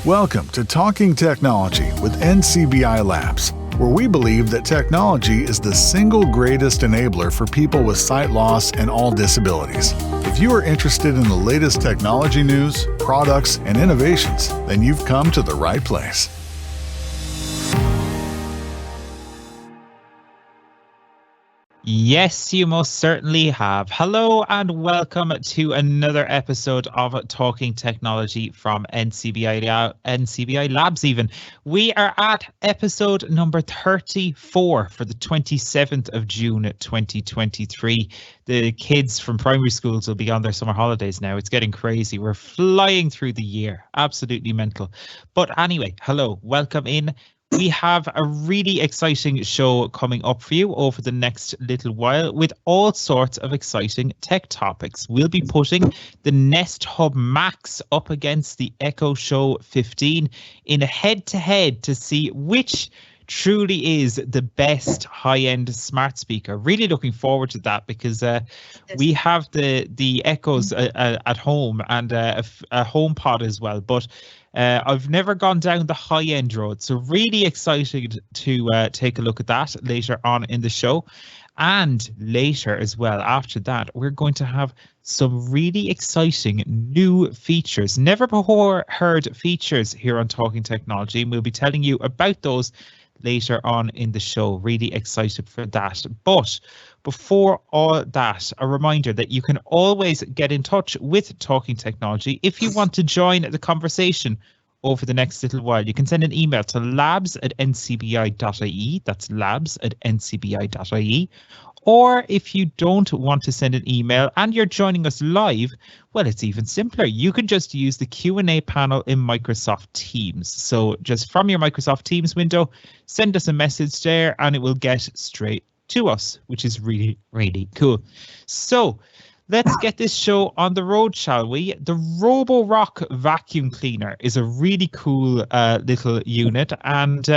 Welcome to Talking Technology with NCBI Labs, where we believe that technology is the single greatest enabler for people with sight loss and all disabilities. If you are interested in the latest technology news, products, and innovations, then you've come to the right place. Yes, you most certainly have. Hello and welcome to another episode of Talking Technology from NCBI Labs even. We are at episode number 34 for the 27th of June 2023. The kids from primary schools will be on their summer holidays now. It's getting crazy. We're flying through the year. Absolutely mental. But anyway, hello, welcome in. We have a really exciting show coming up for you over the next little while with all sorts of exciting tech topics. We'll be putting the Nest Hub Max up against the Echo Show 15 in a head-to-head to see which truly is the best high-end smart speaker. Really looking forward to that because we have the Echoes at home and a HomePod as well, but I've never gone down the high-end road, so really excited to take a look at that later on in the show. And later as well, after that, we're going to have some really exciting new features, never before heard features here on Talking Technology, and we'll be telling you about those later on in the show. Really excited for that. But before all that, a reminder that you can always get in touch with Talking Technology if you want to join the conversation over the next little while. You can send an email to labs@ncbi.ie. That's labs@ncbi.ie. Or if you don't want to send an email and you're joining us live, well, it's even simpler. You can just use the Q&A panel in Microsoft Teams. So just from your Microsoft Teams window, send us a message there and it will get straight to us, which is really, really cool. So let's get this show on the road, shall we? The Roborock vacuum cleaner is a really cool little unit, and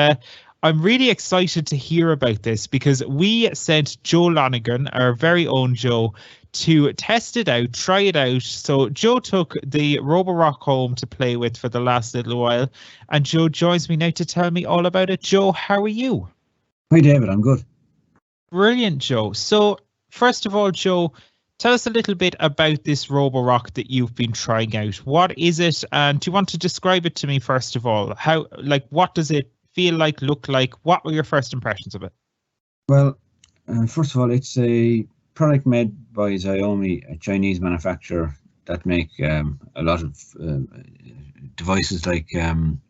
I'm really excited to hear about this because we sent Joe Lonigan, our very own Joe, to test it out, try it out. So Joe took the Roborock home to play with for the last little while, and Joe joins me now to tell me all about it. Joe, how are you? Hi, David. I'm good. Brilliant, Joe. So first of all, Joe, tell us a little bit about this Roborock that you've been trying out. What is it, and do you want to describe it to me first of all? How, what does it feel like, look like? What were your first impressions of it? Well, first of all, it's a product made by Xiaomi, a Chinese manufacturer that make a lot of devices like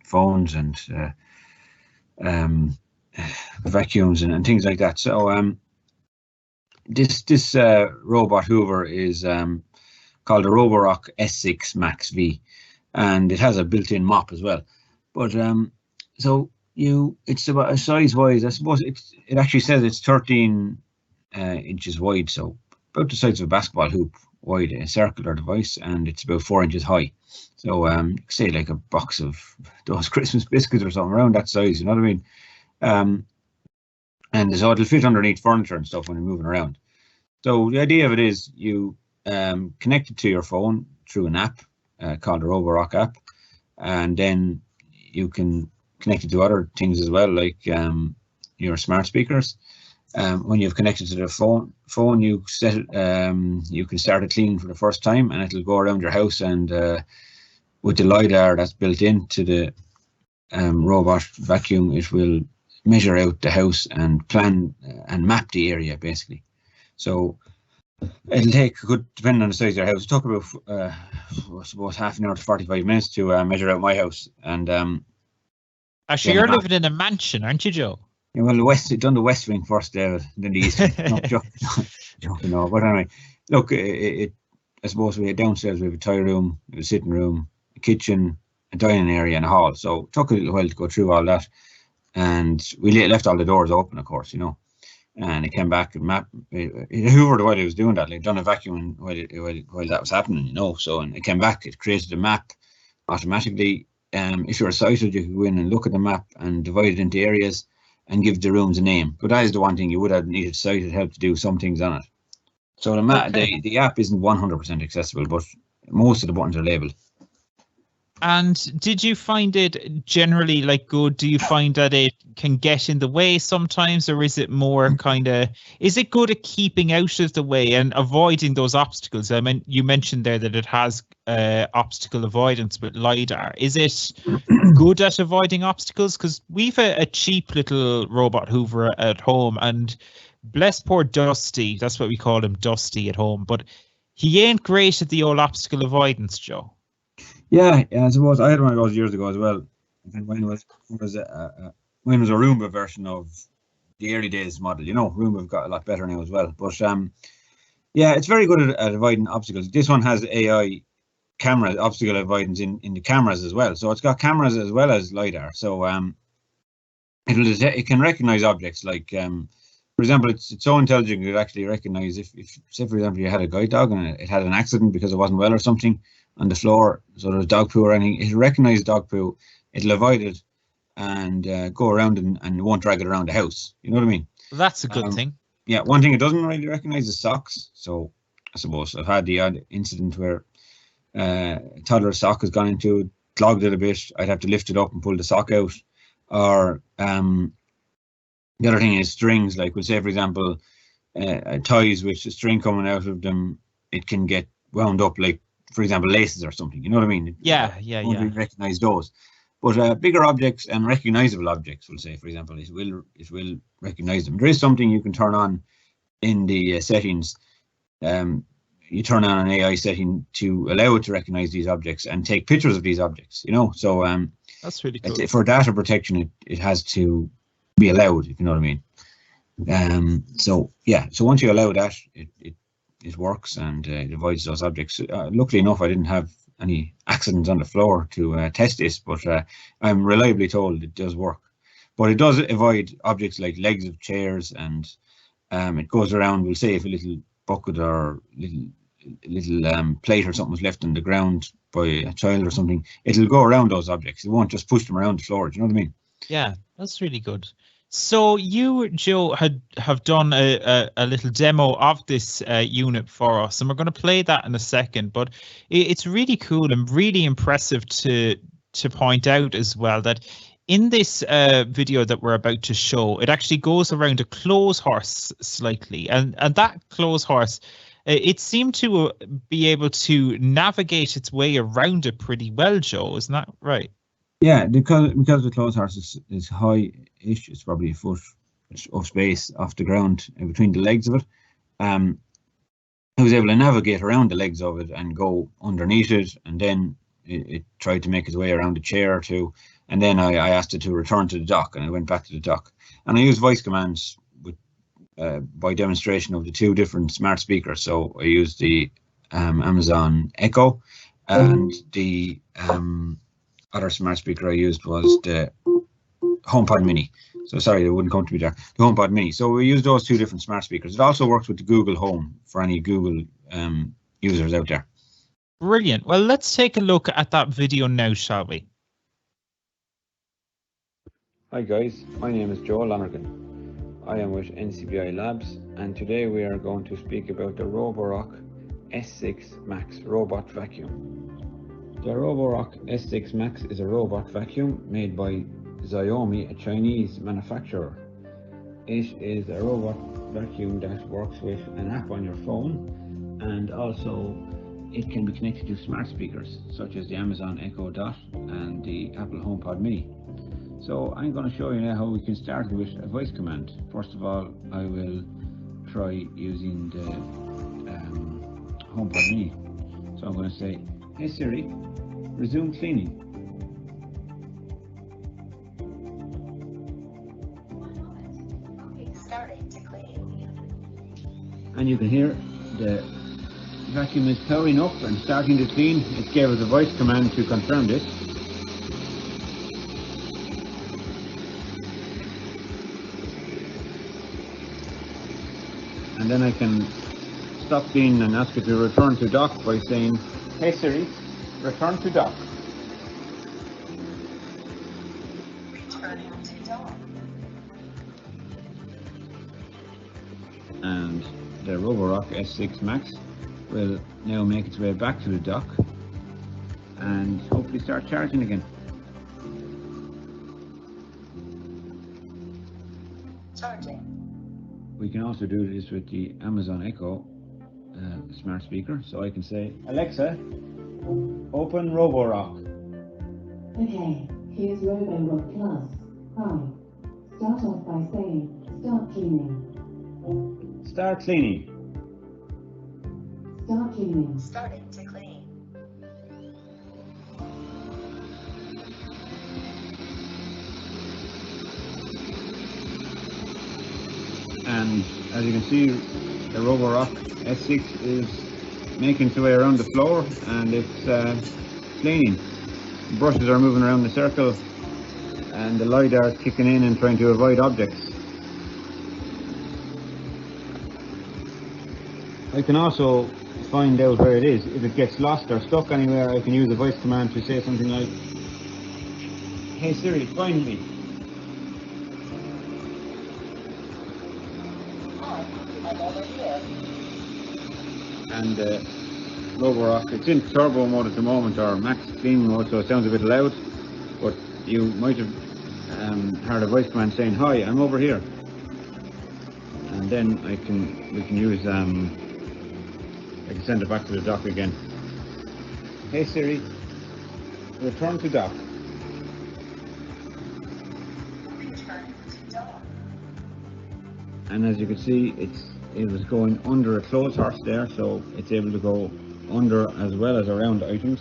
phones and vacuums and things like that. So this robot Hoover is called a Roborock S6 Max V, and it has a built-in mop as well. But so it's about a size-wise, I suppose it actually says it's 13 inches wide, so about the size of a basketball hoop wide, a circular device, and it's about 4 inches high. So say like a box of those Christmas biscuits or something around that size, you know what I mean? And so it'll fit underneath furniture and stuff when you're moving around. So the idea of it is you connect it to your phone through an app called the Roborock app, and then you can connect it to other things as well, like your smart speakers. When you've connected to the phone, you set it, you can start it cleaning for the first time, and it'll go around your house, and with the LiDAR that's built into the robot vacuum, it will measure out the house and plan and map the area basically. So it'll take depending on the size of your house, it took about I suppose half an hour to 45 minutes to measure out my house. And actually, you're living in a mansion, aren't you, Joe? Yeah, well, done the west wing first, David, then the east wing. No, joking, no. But anyway, look, I suppose we had downstairs, we have a toy room, a sitting room, a kitchen, a dining area, and a hall. So it took a little while to go through all that. And we left all the doors open, of course, you know. And it came back and mapped. It hoovered while it was doing that, like done a vacuum while that was happening, you know. So, and it came back, it created a map automatically. If you're sighted, you could go in and look at the map and divide it into areas and give the rooms a name. But that is the one thing you would have needed sighted help to do some things on it. So the app isn't 100% accessible, but most of the buttons are labeled. And did you find it generally like good? Do you find that it can get in the way sometimes, or is it more kind of, is it good at keeping out of the way and avoiding those obstacles? I mean, you mentioned there that it has obstacle avoidance with LiDAR. Is it good at avoiding obstacles? Because we've a cheap little robot Hoover at home, and bless poor Dusty, that's what we call him, Dusty at home, but he ain't great at the old obstacle avoidance, Joe. Yeah, I suppose I had one of those years ago as well. I think mine was a Roomba version of the early days model. You know, Roomba got a lot better now as well. But yeah, it's very good at avoiding obstacles. This one has AI camera obstacle avoidance in the cameras as well. So it's got cameras as well as LiDAR. So it can recognize objects like for example, it's so intelligent it actually recognize if say for example you had a guide dog and it had an accident because it wasn't well or something on the floor, so there's dog poo or anything, it'll recognize dog poo, it'll avoid it and go around and it won't drag it around the house. You know what I mean? That's a good thing. Yeah, one thing it doesn't really recognize is socks. So I suppose I've had the odd incident where a toddler's sock has gone into it, clogged it a bit. I'd have to lift it up and pull the sock out. Or the other thing is strings, like we'll say, for example, toys with a string coming out of them, it can get wound up, like, for example, laces or something. You know what I mean? Yeah. Won't recognize those. But bigger objects and recognizable objects, we'll say, for example, it will recognize them. There is something you can turn on in the settings. You turn on an AI setting to allow it to recognize these objects and take pictures of these objects. You know, so that's really cool. For data protection, it has to be allowed, if you know what I mean. So yeah, so once you allow that, it works and it avoids those objects. Luckily enough, I didn't have any accidents on the floor to test this, but I'm reliably told it does work. But it does avoid objects like legs of chairs, and it goes around. We'll say if a little bucket or little plate or something was left on the ground by a child or something, it'll go around those objects. It won't just push them around the floor. Do you know what I mean? Yeah, that's really good. So you, Joe, have done a little demo of this unit for us, and we're going to play that in a second. But it's really cool and really impressive to point out as well that in this video that we're about to show, it actually goes around a clothes horse slightly, and that clothes horse, it seemed to be able to navigate its way around it pretty well, Joe. Isn't that right? Yeah, because the clothes horse is high-ish, it's probably a foot of space off the ground between the legs of it. I was able to navigate around the legs of it and go underneath it, and then it tried to make its way around a chair or two, and then I asked it to return to the dock, and I went back to the dock. And I used voice commands with by demonstration of the two different smart speakers. So I used the Amazon Echo, and the other smart speaker I used was the HomePod Mini. So sorry, it wouldn't come to me there. The HomePod Mini. So we use those two different smart speakers. It also works with the Google Home for any Google users out there. Brilliant. Well, let's take a look at that video now, shall we? Hi guys, my name is Joe Lonergan. I am with NCBI Labs, and today we are going to speak about the Roborock S6 Max robot vacuum. The Roborock S6 Max is a robot vacuum made by Xiaomi, a Chinese manufacturer. It is a robot vacuum that works with an app on your phone, and also it can be connected to smart speakers such as the Amazon Echo Dot and the Apple HomePod Mini. So I'm going to show you now how we can start with a voice command. First of all, I will try using the HomePod Mini. So I'm going to say, "Hey Siri, resume cleaning." Okay, starting to clean. And you can hear the vacuum is powering up and starting to clean. It gave us a voice command to confirm this. And then I can stop cleaning and ask it to return to dock by saying, "Hey Siri, return to dock." Returning to dock. And the Roborock S6 Max will now make its way back to the dock, and hopefully start charging again. Charging. We can also do this with the Amazon Echo smart speaker. So I can say, Alexa, open Roborock. Okay, here's Roborock Plus. Hi. Start off by saying, start cleaning. Start cleaning. Start cleaning. Starting to clean. And as you can see, the Roborock S6 is making its way around the floor, and it's cleaning. Brushes are moving around the circle, and the LiDAR is kicking in and trying to avoid objects. I can also find out where it is. If it gets lost or stuck anywhere, I can use a voice command to say something like, "Hey Siri, find me." Hi, I'm over here. And Roborock, it's in turbo mode at the moment, or max clean mode, so it sounds a bit loud, but you might have heard a voice command saying, "Hi, I'm over here," and then we can use I can send it back to the dock again. "Hey Siri, return to dock." Return to dock. And as you can see, it was going under a clothes horse there, so it's able to go under as well as around items.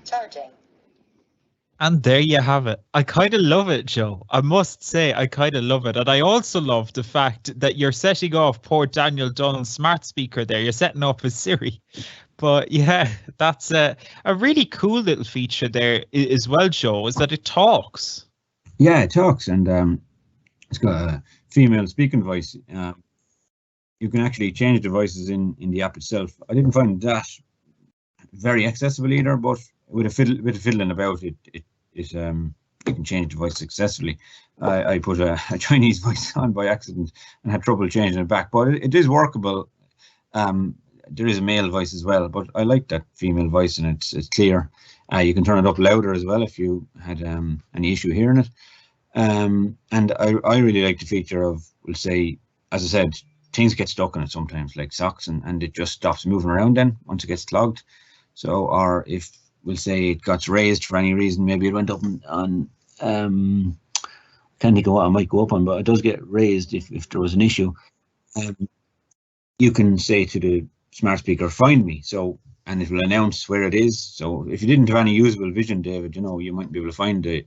Charging. And there you have it. I kind of love it, Joe. I must say, I kind of love it. And I also love the fact that you're setting off poor Daniel Dunn's smart speaker there. You're setting up his Siri. But yeah, that's a really cool little feature there as well, Joe, is that it talks. Yeah, it talks, and it's got a female speaking voice. You can actually change the voices in the app itself. I didn't find that very accessible either, but with a fiddling about it, you can change the voice successfully. I put a Chinese voice on by accident and had trouble changing it back, but it is workable. There is a male voice as well, but I like that female voice, and it's clear. You can turn it up louder as well if you had any issue hearing it. And I really like the feature of, we'll say, as I said, things get stuck in it sometimes, like socks, and it just stops moving around then once it gets clogged. So, or if we'll say it got raised for any reason, maybe it went up on can't think of what it might go up on, but it does get raised if there was an issue. You can say to the smart speaker, "Find me," so, and it will announce where it is. So if you didn't have any usable vision, David, you might be able to find the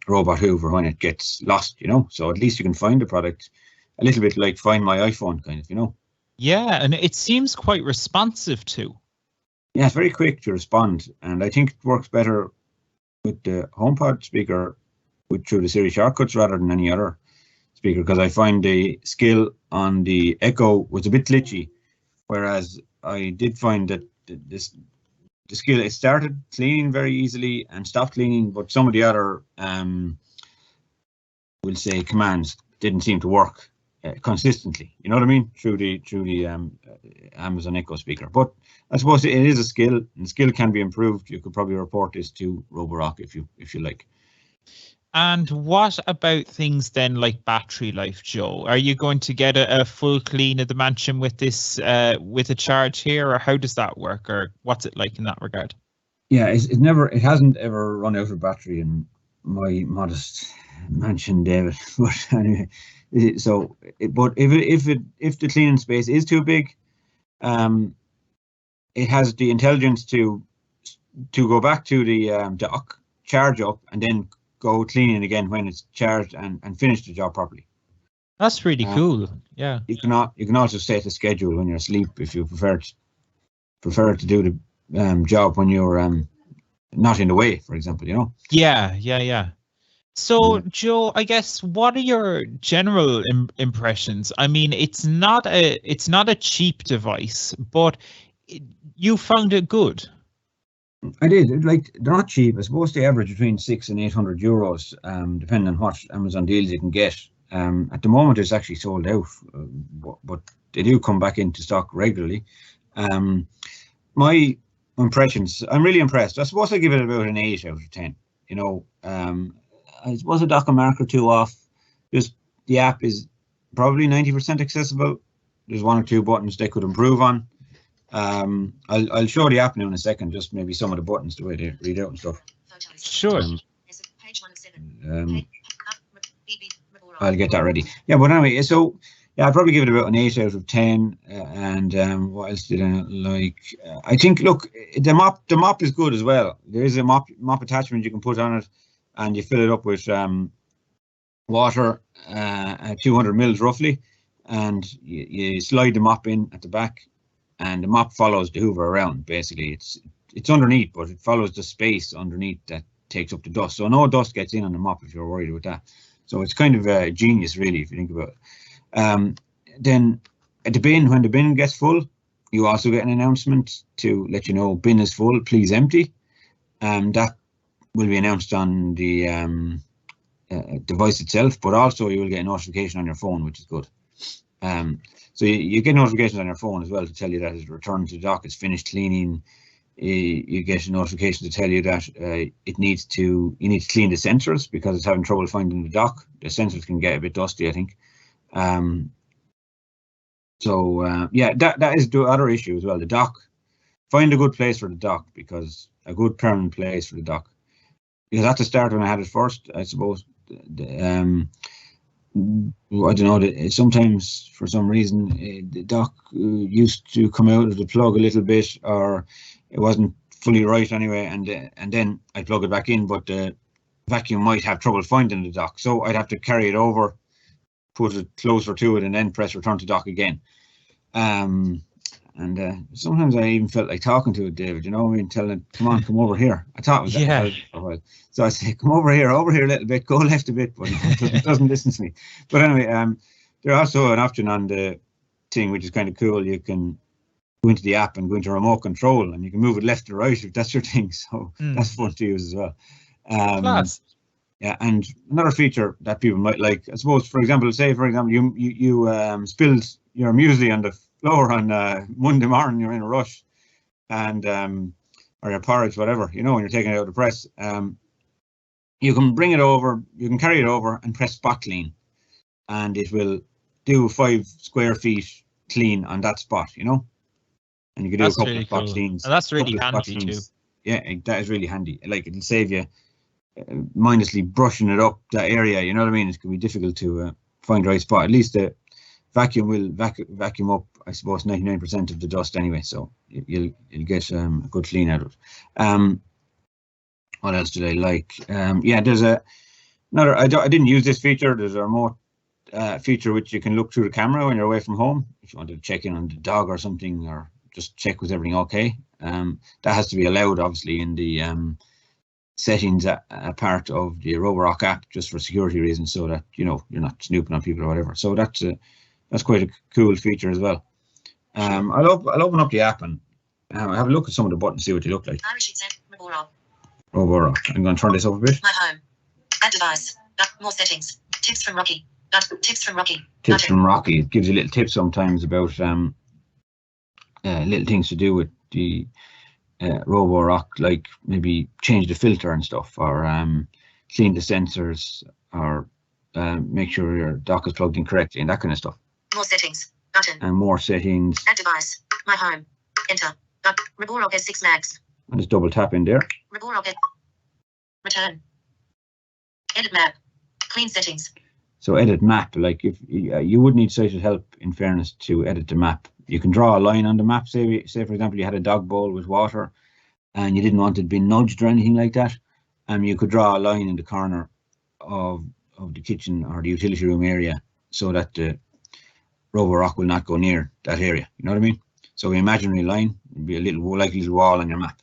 robot Hoover when it gets lost, so at least you can find the product, a little bit like Find My iPhone kind of, Yeah, and it seems quite responsive too. Yeah, it's very quick to respond, and I think it works better with the HomePod speaker through the Siri shortcuts rather than any other speaker, because I find the skill on the Echo was a bit glitchy, whereas I did find that the skill, it started cleaning very easily and stopped cleaning, but some of the other we'll say commands didn't seem to work consistently, you know what I mean, through the Amazon Echo speaker. But I suppose it is a skill, and the skill can be improved. You could probably report this to Roborock if you like. And what about things then like battery life, Joe? Are you going to get a full clean of the mansion with this with a charge here, or how does that work, or what's it like in that regard? Yeah, it hasn't ever run out of battery in my modest mansion, David. But anyway, but if the cleaning space is too big, it has the intelligence to go back to the dock, charge up, and then go cleaning again when it's charged and finish the job properly. That's really cool. Yeah. You can also set a schedule when you're asleep if you prefer to do the job when you're not in the way, for example. Yeah. So, Joe, I guess, what are your general impressions? I mean, it's not a cheap device, but you found it good. I did. Like, they're not cheap. I suppose they average between €600 and €800, depending on what Amazon deals you can get. At the moment, it's actually sold out, but they do come back into stock regularly. My impressions, I'm really impressed. I suppose I give it about an 8 out of 10. You know, I suppose a dock a mark or two off. Just the app is probably 90% accessible. There's one or two buttons they could improve on. I'll show the app now in a second, just maybe some of the buttons, the way they read out and stuff. Sure. I'll get that ready. Yeah, but anyway, so yeah, I'd probably give it about an 8 out of 10. And what else did I like? I think, look, the mop is good as well. There is a mop attachment you can put on it, and you fill it up with water, 200 mils roughly, and you slide the mop in at the back, and the mop follows the hoover around. Basically, it's underneath, but it follows the space underneath that takes up the dust. So no dust gets in on the mop if you're worried about that. So it's kind of genius, really, if you think about it. Then at the bin, when the bin gets full, you also get an announcement to let you know bin is full, please empty. That will be announced on the device itself, but also you will get a notification on your phone, which is good. So you get notifications on your phone as well to tell you that it's returned to the dock, it's finished cleaning. You get a notification to tell you that you need to clean the sensors because it's having trouble finding the dock. The sensors can get a bit dusty, I think. Yeah, that is the other issue as well. The dock. Find a good place for the dock, because a good permanent place for the dock. Because at the start when I had it first, I suppose, I don't know, sometimes for some reason the dock used to come out of the plug a little bit, or it wasn't fully right anyway, and then I plug it back in, but the vacuum might have trouble finding the dock, so I'd have to carry it over, put it closer to it, and then press return to dock again. Sometimes I even felt like talking to it, David, you know what I mean, telling it, come over here. I thought it was that for a while. So I say, come over here a little bit, go left a bit, but it doesn't listen to me. But anyway, there's also an option on the thing which is kind of cool. You can go into the app and go into remote control, and you can move it left to right if that's your thing. So that's fun to use as well. Class. Yeah, and another feature that people might like, I suppose, for example, you spilled your muesli on the floor on Monday morning, you're in a rush, and or your porridge, whatever, you know, when you're taking it out of the press, you can bring it over, you can carry it over and press spot clean, and it will do 5 square feet clean on that spot, you know, and you can do a couple of spot cleans. And that's really handy too. Yeah, that is really handy. Like, it'll save you mindlessly brushing it up that area, you know what I mean? It can be difficult to find the right spot. At least the vacuum will vacuum up, I suppose, 99% of the dust anyway, so you'll get a good clean out of it. What else did I like? Yeah, there's another. I didn't use this feature. There's a remote feature which you can look through the camera when you're away from home if you want to check in on the dog or something, or just check was everything okay. That has to be allowed, obviously, in the settings part of the Roborock app, just for security reasons, so that, you know, you're not snooping on people or whatever. So that's quite a cool feature as well. I'll open up the app and have a look at some of the buttons, see what they look like. Roborock. I'm going to turn this up a bit. My home. Add device. More settings. Tips from Rocky. Tips from Rocky. Tips from Rocky. It gives you little tips sometimes about little things to do with the Roborock, like maybe change the filter and stuff, or clean the sensors, or make sure your dock is plugged in correctly, and that kind of stuff. More settings. Button. And more settings. Add device. My home. Enter. Roborock S6 Max. And just double tap in there. Roborock. Return. Edit map. Clean settings. So edit map, like, if you would need sighted help, in fairness, to edit the map. You can draw a line on the map. Say for example, you had a dog bowl with water and you didn't want it to be nudged or anything like that. You could draw a line in the corner of the kitchen or the utility room area, so that the Roborock will not go near that area. You know what I mean? So an imaginary line would be a little wall on your map.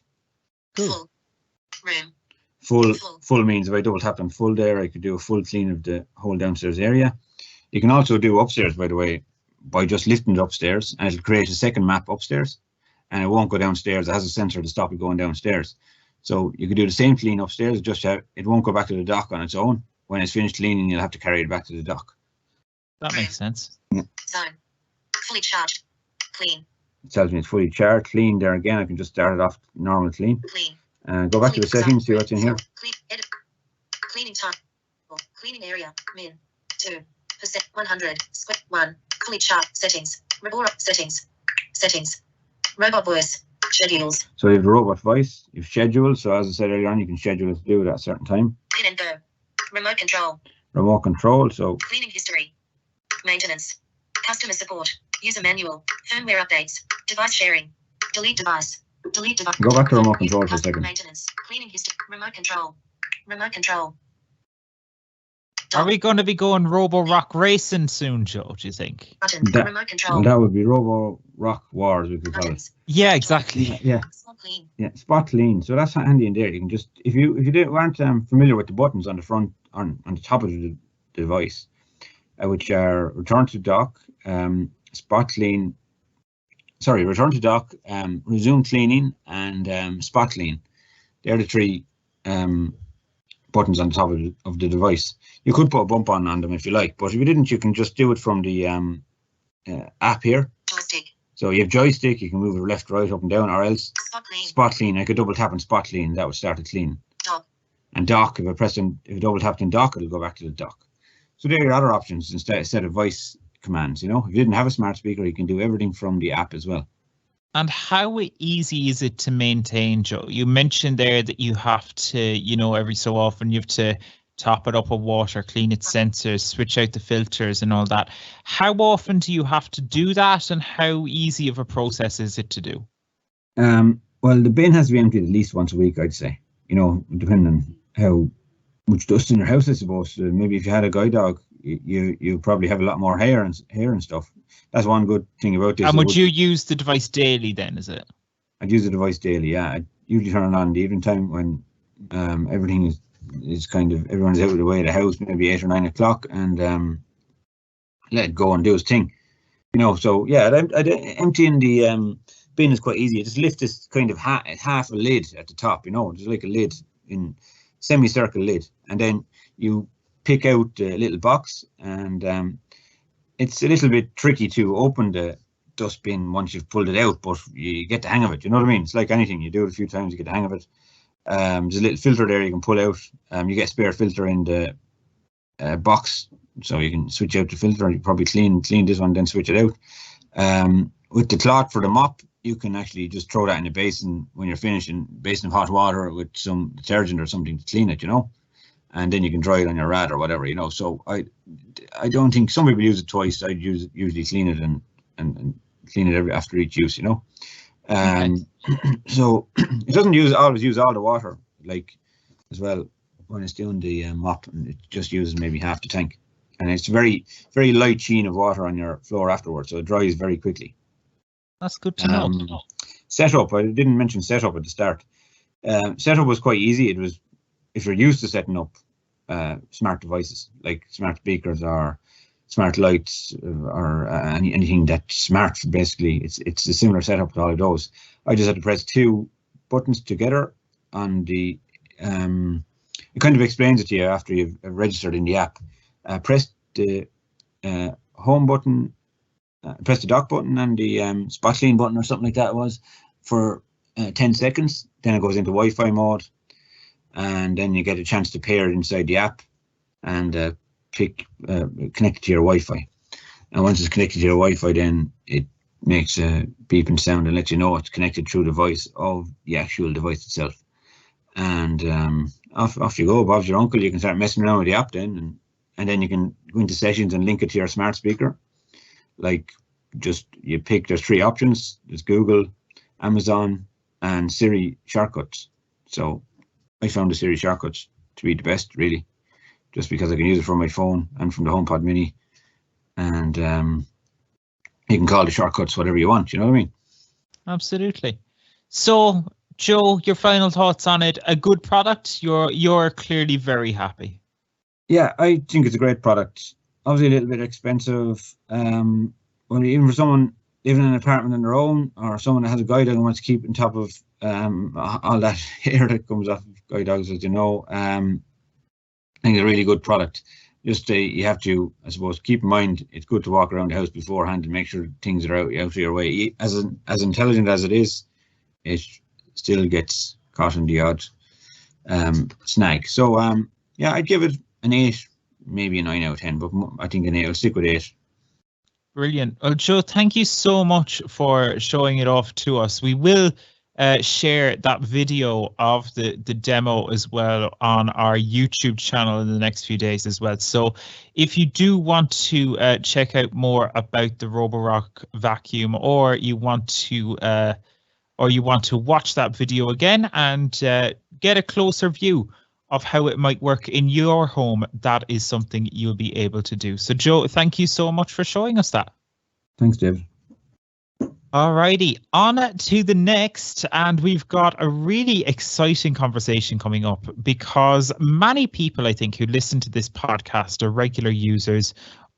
Full. Room. Full means if I double tap on full there, I could do a full clean of the whole downstairs area. You can also do upstairs, by the way, by just lifting it upstairs, and it'll create a second map upstairs. and it won't go downstairs. It has a sensor to stop it going downstairs. So you could do the same clean upstairs, just it won't go back to the dock on its own. When it's finished cleaning, you'll have to carry it back to the dock. That makes sense. Zone. Fully charged. Clean. It tells me it's fully charged. Clean there again. I can just start it off normal clean. Clean. Go back to the settings, see what's in here. Clean. Edit. Cleaning time. Cleaning area. Min. 2%. 100. Square. 1. Fully charged. Settings. Roborock settings. Settings. Robot voice. Schedules. So you have the robot voice. You've scheduled. So as I said earlier on, you can schedule it to do it at a certain time. In and go. Remote control. Remote control. So Cleaning history. Maintenance. Customer support. User manual. Firmware updates. Device sharing. Delete device. Delete device. go back to remote control for a second. Maintenance. Cleaning history. Remote control. Remote control. Are we going to be going Roborock racing soon, Joe, do you think? Button. That- Remote control. Well, that would be Roborock Wars, we could call it. Buttons. Yeah, exactly. Yeah. Spot clean. Yeah, spot clean. So that's handy in there. You can just, if you weren't familiar with the buttons on the front, on the top of the device, which are return to dock, spot clean, return to dock, resume cleaning, and spot clean. They're the three buttons on the top of the device. You could put a bump on them if you like, but if you didn't, you can just do it from the app here. Joystick. So you have joystick, you can move it left, right, up and down, or else Spot clean. spot clean. I could double tap on spot clean, that would start it clean. Dock. And dock, if I double tapped in dock, it'll go back to the dock. So there are your other options instead of voice commands. You know, if you didn't have a smart speaker, you can do everything from the app as well. And how easy is it to maintain, Joe? You mentioned there that you have to, every so often you have to top it up with water, clean its sensors, switch out the filters and all that. How often do you have to do that, and how easy of a process is it to do? Well, the bin has to be emptied at least once a week, I'd say. Depending on how much dust in your house, I suppose. Maybe if you had a guide dog, you probably have a lot more hair and stuff. That's one good thing about this. And would you use the device daily then, is it? I'd use the device daily, yeah. I'd usually turn it on in the evening time when everything is kind of, everyone's out of the way of the house, maybe 8 or 9 o'clock, and let it go and do its thing. So yeah, I'd emptying the bin is quite easy. You just lift this kind of half a lid at the top, just like a lid, in semicircle lid, and then you pick out a little box, and it's a little bit tricky to open the dustbin once you've pulled it out, but you get the hang of it. You know what I mean? It's like anything, you do it a few times, you get the hang of it. There's a little filter there you can pull out. You get a spare filter in the box, so you can switch out the filter. You probably clean this one, then switch it out. With the cloth for the mop, you can actually just throw that in a basin when you're finished, in a basin of hot water with some detergent or something to clean it, and then you can dry it on your rad or whatever, So I don't think, some people use it twice. I usually clean it and clean it after each use, So it doesn't always use all the water, like, as well, when it's doing the mop, and it just uses maybe half the tank, and it's very, very light sheen of water on your floor afterwards, so it dries very quickly. That's good to know. Setup, I didn't mention setup at the start. Setup was quite easy. It was, if you're used to setting up smart devices like smart speakers or smart lights or anything that's smart, basically, it's a similar setup to all of those. I just had to press 2 buttons together on the it kind of explains it to you after you've registered in the app. Press the home button, press the dock button and the spot clean button or something like that was for 10 seconds. Then it goes into Wi-Fi mode, and then you get a chance to pair it inside the app and connect it to your Wi-Fi. And once it's connected to your Wi-Fi, then it makes a beeping sound and lets you know it's connected through the voice of the actual device itself. And off you go. Bob's your uncle. You can start messing around with the app then, and then you can go into settings and link it to your smart speaker. Like, just there's 3 options. There's Google, Amazon, and Siri shortcuts. So I found the Siri shortcuts to be the best, really, just because I can use it from my phone and from the HomePod Mini, and you can call the shortcuts whatever you want. You know what I mean? Absolutely. So, Joe, your final thoughts on it? A good product. You're clearly very happy. Yeah, I think it's a great product. Obviously a little bit expensive. Well, even for someone living in an apartment on their own, or someone that has a guide dog and wants to keep on top of all that hair that comes off of guide dogs, as you know, I think it's a really good product. Just you have to, I suppose, keep in mind it's good to walk around the house beforehand and make sure things are out of your way. As intelligent as it is, it still gets caught in the odd snag. So yeah, I'd give it an 8, maybe a 9 out of 10, but I think an 8. I'll stick with 8. Brilliant. Well, Joe, thank you so much for showing it off to us. We will share that video of the demo as well on our YouTube channel in the next few days as well. So if you do want to check out more about the Roborock vacuum, or you want to watch that video again and get a closer view of how it might work in your home, that is something you'll be able to do. So Joe, thank you so much for showing us that. Thanks, David. Alrighty, on to the next, and we've got a really exciting conversation coming up, because many people, I think, who listen to this podcast are regular users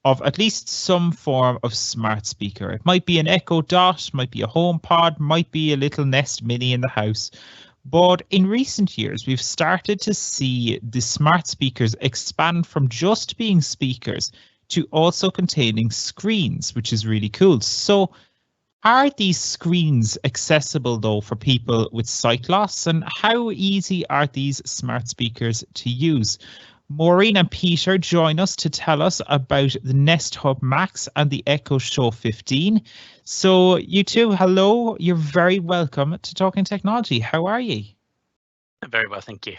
of at least some form of smart speaker. It might be an Echo Dot, might be a HomePod, might be a little Nest Mini in the house. But in recent years, we've started to see the smart speakers expand from just being speakers to also containing screens, which is really cool. So are these screens accessible, though, for people with sight loss? And how easy are these smart speakers to use? Maureen and Peter join us to tell us about the Nest Hub Max and the Echo Show 15. So you two, hello. You're very welcome to Talking Technology. How are you? Very well, thank you.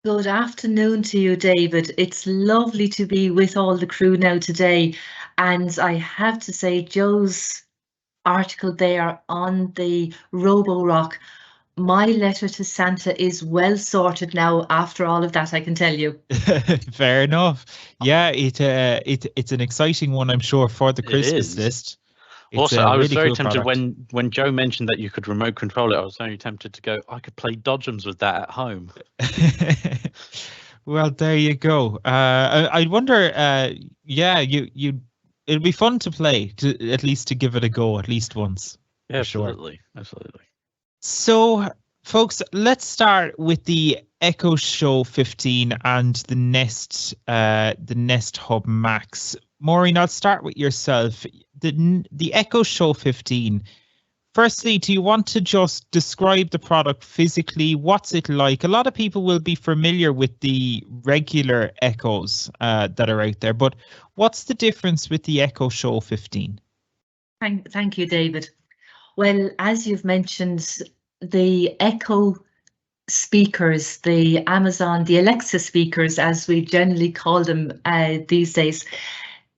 Good afternoon to you, David. It's lovely to be with all the crew now today. And I have to say, Joe's article there on the Roborock, my letter to Santa is well sorted now after all of that, I can tell you. Fair enough. Yeah, it's an exciting one, I'm sure, for the Christmas list. It's also, I was really very cool tempted product. when Joe mentioned that you could remote control it. I was very tempted to go, I could play Dodgems with that at home. Well, there you go. I wonder, yeah, it'll be fun to play, at least to give it a go at least once. Yeah, sure. Absolutely. So, folks, let's start with the Echo Show 15 and the Nest Hub Max. Maureen, I'll start with yourself. The Echo Show 15. Firstly, do you want to just describe the product physically? What's it like? A lot of people will be familiar with the regular Echoes that are out there, but what's the difference with the Echo Show 15? Thank you, David. Well, as you've mentioned, the Echo speakers, the Amazon, the Alexa speakers, as we generally call them these days,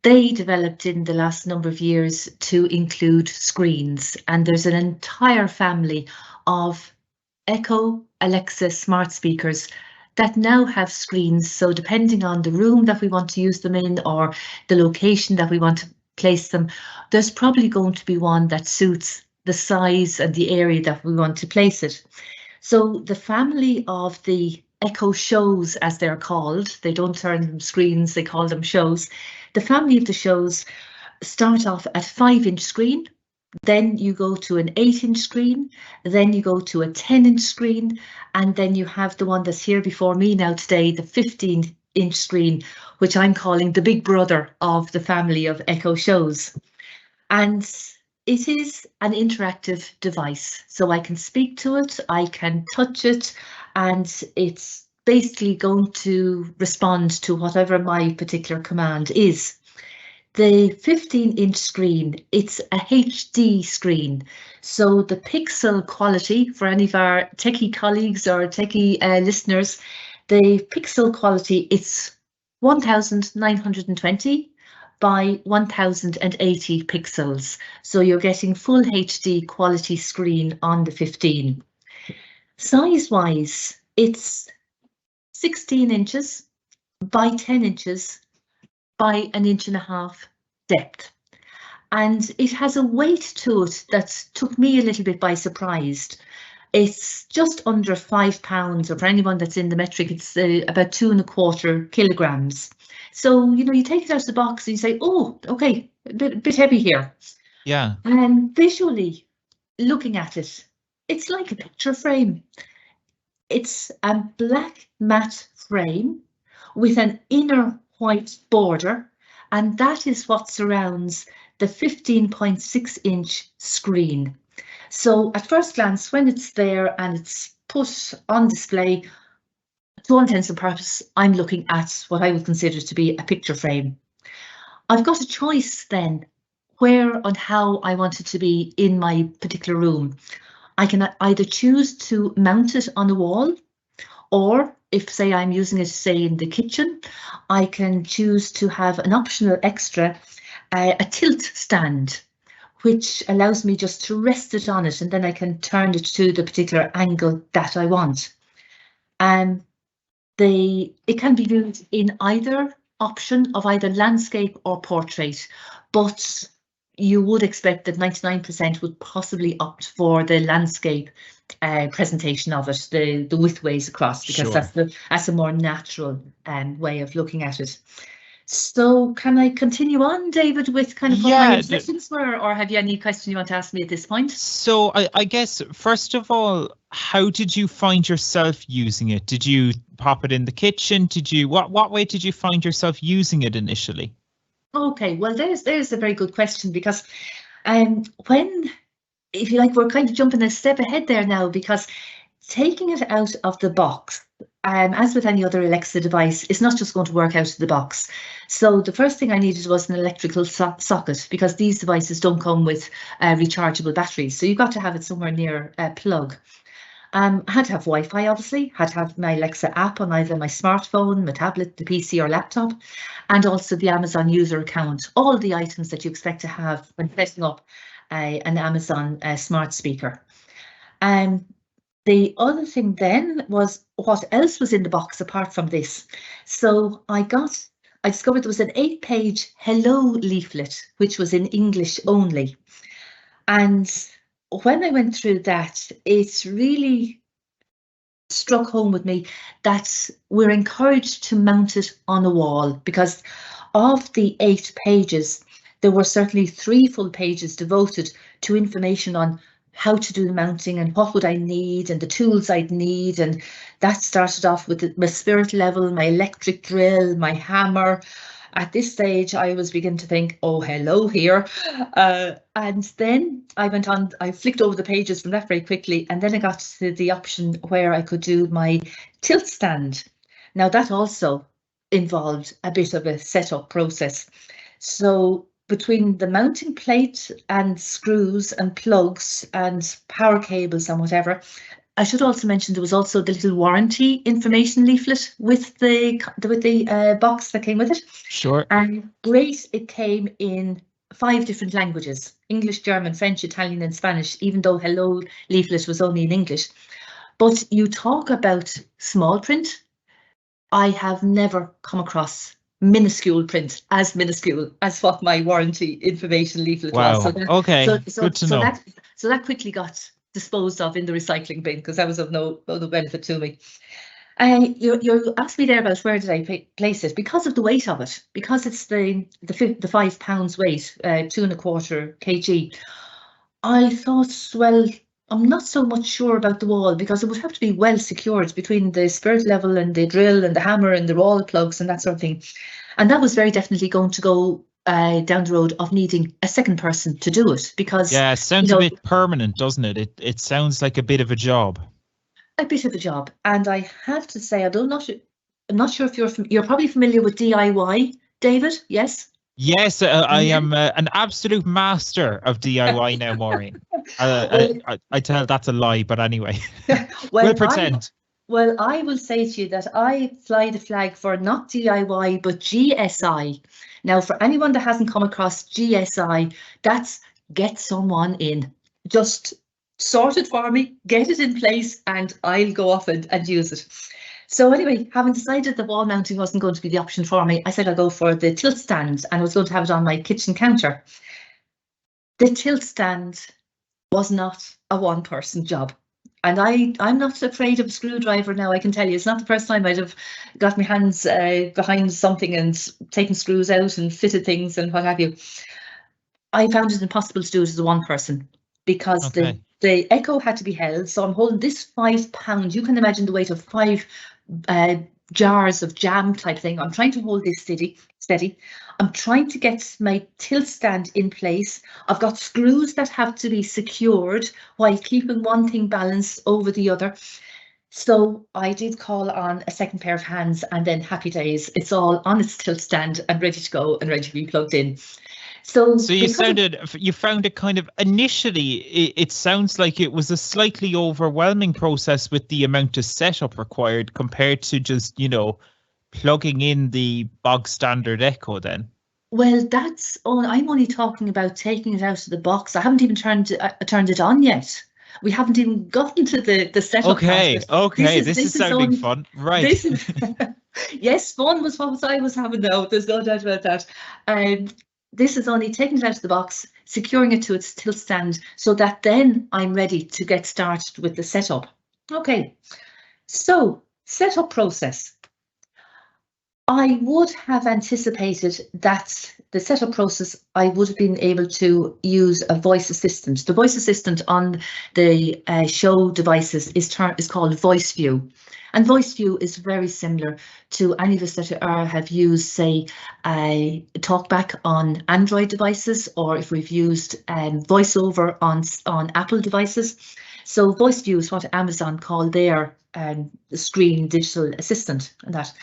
they developed in the last number of years to include screens, and there's an entire family of Echo Alexa smart speakers that now have screens. So depending on the room that we want to use them in, or the location that we want to place them, there's probably going to be one that suits the size and the area that we want to place it. So the family of the Echo Shows, as they're called, they don't term them screens, they call them shows. The family of the shows start off at 5-inch screen, then you go to an 8-inch screen, then you go to a 10-inch screen, and then you have the one that's here before me now today, the 15-inch screen, which I'm calling the big brother of the family of Echo Shows. And it is an interactive device, so I can speak to it, I can touch it, and it's basically going to respond to whatever my particular command is. The 15-inch screen, it's a HD screen, so the pixel quality, for any of our techie colleagues or techie listeners, the pixel quality, it's 1920 by 1080 pixels. So you're getting full HD quality screen on the 15. Size-wise, it's 16 inches by 10 inches by 1.5 inches depth. And it has a weight to it that took me a little bit by surprise. It's just under 5 pounds, or for anyone that's in the metric, it's about 2.25 kilograms. So, you know, you take it out of the box and you say, oh, okay, a bit heavy here. Yeah. And visually looking at it, it's like a picture frame. It's a black matte frame with an inner white border, and that is what surrounds the 15.6-inch screen. So at first glance, when it's there and it's put on display, to all intents and purposes, I'm looking at what I would consider to be a picture frame. I've got a choice then where and how I want it to be in my particular room. I can either choose to mount it on the wall, or if, say, I'm using it, say, in the kitchen, I can choose to have an optional extra, a tilt stand, which allows me just to rest it on it, and then I can turn it to the particular angle that I want. It can be viewed in either option of either landscape or portrait, but you would expect that 99% would possibly opt for the landscape presentation of it, the widthways across, because Sure. that's a more natural way of looking at it. So can I continue on, David, with kind of what my impressions were, or have you any question you want to ask me at this point? So I guess, first of all, how did you find yourself using it? Did you pop it in the kitchen? Did you, what way did you find yourself using it initially? Okay, well, there's a very good question, because when, if you like, we're kind of jumping a step ahead there now, because taking it out of the box, as with any other Alexa device, it's not just going to work out of the box. So the first thing I needed was an electrical socket, because these devices don't come with rechargeable batteries. So you've got to have it somewhere near a plug. I had to have Wi-Fi, obviously, had to have my Alexa app on either my smartphone, my tablet, the PC or laptop, and also the Amazon user account, all the items that you expect to have when setting up an Amazon smart speaker. The other thing then was what else was in the box apart from this. So I discovered there was an 8-page hello leaflet, which was in English only. And when I went through that, it's really struck home with me that we're encouraged to mount it on a wall, because of the 8 pages, there were certainly 3 full pages devoted to information on how to do the mounting and what would I need and the tools I'd need. And that started off with my spirit level, my electric drill, my hammer. At this stage, I was beginning to think, oh, hello here. And then I went on, I flicked over the pages from that very quickly. And then I got to the option where I could do my tilt stand. Now that also involved a bit of a setup process. So between the mounting plate and screws and plugs and power cables and whatever, I should also mention there was also the little warranty information leaflet with the box that came with it. Sure. And great, it came in 5 different languages: English, German, French, Italian and Spanish, even though hello leaflet was only in English. But you talk about small print. I have never come across minuscule print as minuscule as what my warranty information leaflet was. So that, okay, good to know. So that quickly got disposed of in the recycling bin, because that was of no benefit to me. You asked me there about where did I place it, because of the weight of it, because it's the 5 pounds weight, 2¼ kg. I thought, well, I'm not so much sure about the wall, because it would have to be well secured between the spirit level and the drill and the hammer and the wall plugs and that sort of thing. And that was very definitely going to go down the road of needing a second person to do it, because it sounds a bit permanent, doesn't it? It sounds like a bit of a job. A bit of a job, and I have to say, I'm not sure if you're probably familiar with DIY, David. Yes. Yes, I am an absolute master of DIY now, Maureen. I tell that's a lie, but anyway, we'll pretend. I will say to you that I fly the flag for not DIY, but GSI. Now, for anyone that hasn't come across GSI, that's get someone in. Just sort it for me, get it in place, and I'll go off and use it. So anyway, having decided the wall mounting wasn't going to be the option for me, I said I'll go for the tilt stand, and I was going to have it on my kitchen counter. The tilt stand was not a one-person job. And I'm not afraid of a screwdriver now, I can tell you. It's not the first time I'd have got my hands behind something and taken screws out and fitted things and what have you. I found it impossible to do it as a one person because Okay. the echo had to be held. So I'm holding this £5. You can imagine the weight of 5 jars of jam type thing. I'm trying to hold this steady. I'm trying to get my tilt stand in place. I've got screws that have to be secured while keeping one thing balanced over the other. So I did call on a second pair of hands, and then happy days. It's all on its tilt stand and ready to go and ready to be plugged in. So you found it kind of initially, it sounds like it was a slightly overwhelming process with the amount of setup required compared to just, plugging in the bog standard Echo then. Well, that's all. I'm only talking about taking it out of the box. I haven't even turned it on yet. We haven't even gotten to the setup. Okay, this is sounding fun. Right. Yes, fun was what I was having though. There's no doubt about that. This is only taking it out of the box, securing it to its tilt stand so that then I'm ready to get started with the setup. Okay, so setup process. I would have anticipated that the setup process, I would have been able to use a voice assistant. The voice assistant on the show devices is called VoiceView. And VoiceView is very similar to any of us that have used, say, TalkBack on Android devices, or if we've used VoiceOver on Apple devices. So VoiceView is what Amazon call their screen digital assistant, and that.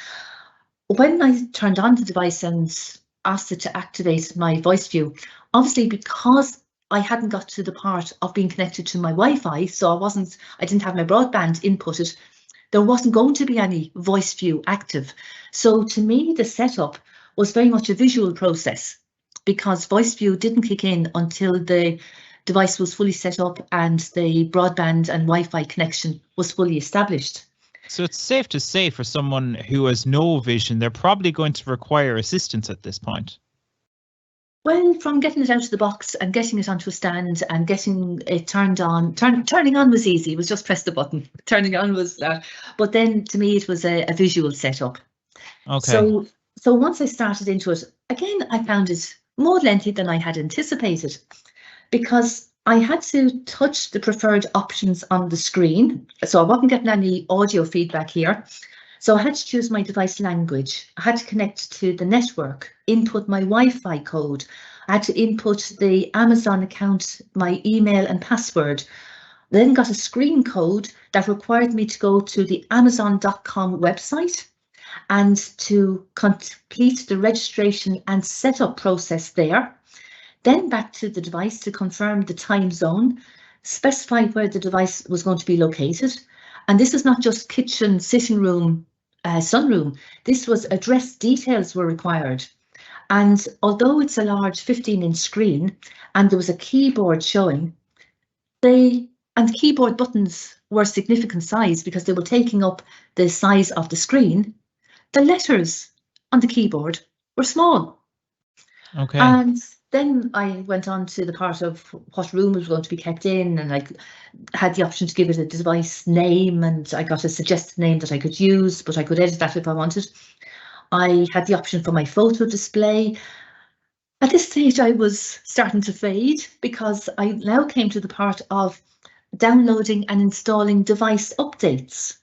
When I turned on the device and asked it to activate my VoiceView, obviously because I hadn't got to the part of being connected to my Wi-Fi, so I didn't have my broadband inputted, there wasn't going to be any VoiceView active. So to me, the setup was very much a visual process because VoiceView didn't kick in until the device was fully set up and the broadband and Wi-Fi connection was fully established. So it's safe to say for someone who has no vision, they're probably going to require assistance at this point. Well, from getting it out of the box and getting it onto a stand and getting it turned on, turning on was easy. It was just press the button. Turning on was that. But then to me, it was a visual setup. Okay. So once I started into it, again, I found it more lengthy than I had anticipated because I had to touch the preferred options on the screen. So I wasn't getting any audio feedback here. So I had to choose my device language. I had to connect to the network, input my Wi-Fi code. I had to input the Amazon account, my email and password. Then got a screen code that required me to go to the Amazon.com website and to complete the registration and setup process there. Then back to the device to confirm the time zone, specify where the device was going to be located. And this is not just kitchen, sitting room, sunroom. This was address details were required. And although it's a large 15-inch screen and there was a keyboard showing, the keyboard buttons were significant size because they were taking up the size of the screen. The letters on the keyboard were small. Okay. And then I went on to the part of what room was going to be kept in, and I had the option to give it a device name, and I got a suggested name that I could use, but I could edit that if I wanted. I had the option for my photo display. At this stage, I was starting to fade because I now came to the part of downloading and installing device updates.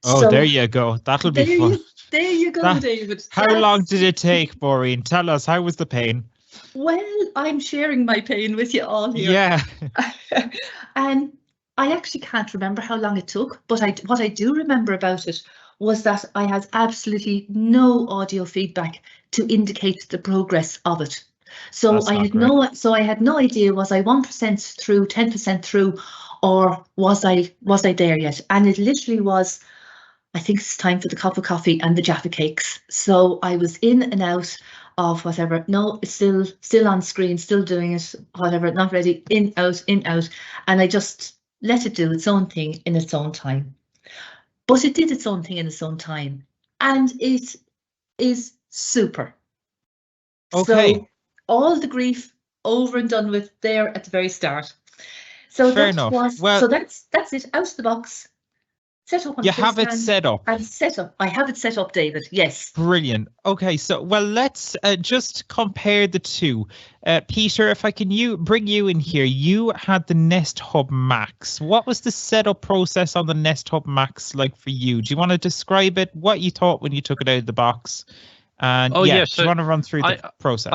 Oh, so, there you go. That'll be fun. There you go, David. How long did it take, Maureen? Tell us, how was the pain? Well, I'm sharing my pain with you all here. Yeah. And I actually can't remember how long it took, but what I do remember about it was that I had absolutely no audio feedback to indicate the progress of it. So I had no idea, was I 1% through, 10% through, or was I there yet? And it literally was, I think it's time for the cup of coffee and the Jaffa cakes. So I was in and out of whatever. No, it's still on screen, still doing it, whatever, not ready, in, out, and I just let it do its own thing in its own time. But it did its own thing in its own time, and it is super. Okay. So all the grief over and done with there at the very start. So fair enough. So that's it, out of the box. set up on You the have it stand. set up. I have it set up, David. Yes. Brilliant. Okay, so well, let's just compare the two. Peter, if I can bring you in here, you had the Nest Hub Max. What was the setup process on the Nest Hub Max like for you? Do you want to describe it? What you thought when you took it out of the box? And do you want to run through the process?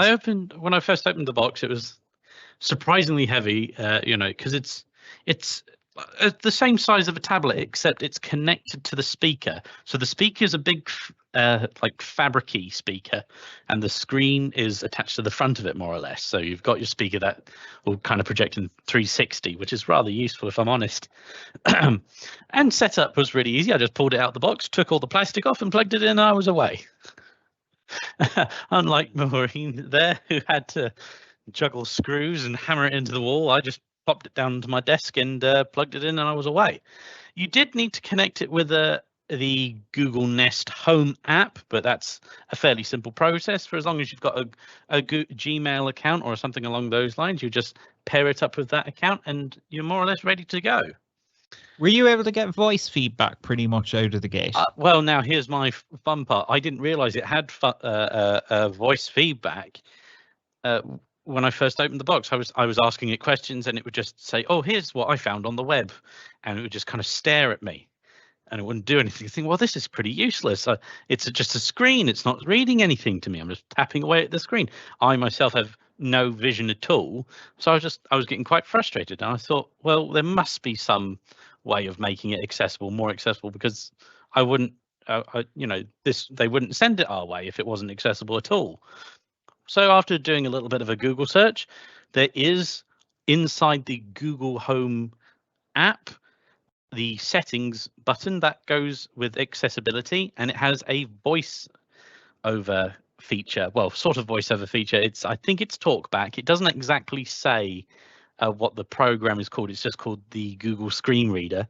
When I first opened the box, it was surprisingly heavy. Because it's the same size of a tablet, except it's connected to the speaker. So the speaker is a big, like fabricy speaker, and the screen is attached to the front of it, more or less. So you've got your speaker that will kind of project in 360, which is rather useful, if I'm honest. And setup was really easy. I just pulled it out of the box, took all the plastic off, and plugged it in, and I was away. Unlike Maureen there, who had to juggle screws and hammer it into the wall, I just popped it down to my desk and plugged it in, and I was away. You did need to connect it with the Google Nest Home app, but that's a fairly simple process. For as long as you've got a Gmail account or something along those lines, you just pair it up with that account and you're more or less ready to go. Were you able to get voice feedback pretty much out of the gate? Well, now here's my fun part. I didn't realize it had voice feedback. When I first opened the box, I was asking it questions, and it would just say, "Oh, here's what I found on the web," and it would just kind of stare at me, and it wouldn't do anything. I think, well, this is pretty useless. It's just a screen. It's not reading anything to me. I'm just tapping away at the screen. I myself have no vision at all, so I was getting quite frustrated, and I thought, well, there must be some way of making it accessible, more accessible, because I wouldn't, they wouldn't send it our way if it wasn't accessible at all. So after doing a little bit of a Google search, there is inside the Google Home app, the settings button that goes with accessibility, and it has a voice over feature. Well, sort of voiceover feature. I think it's TalkBack. It doesn't exactly say what the program is called. It's just called the Google Screen Reader.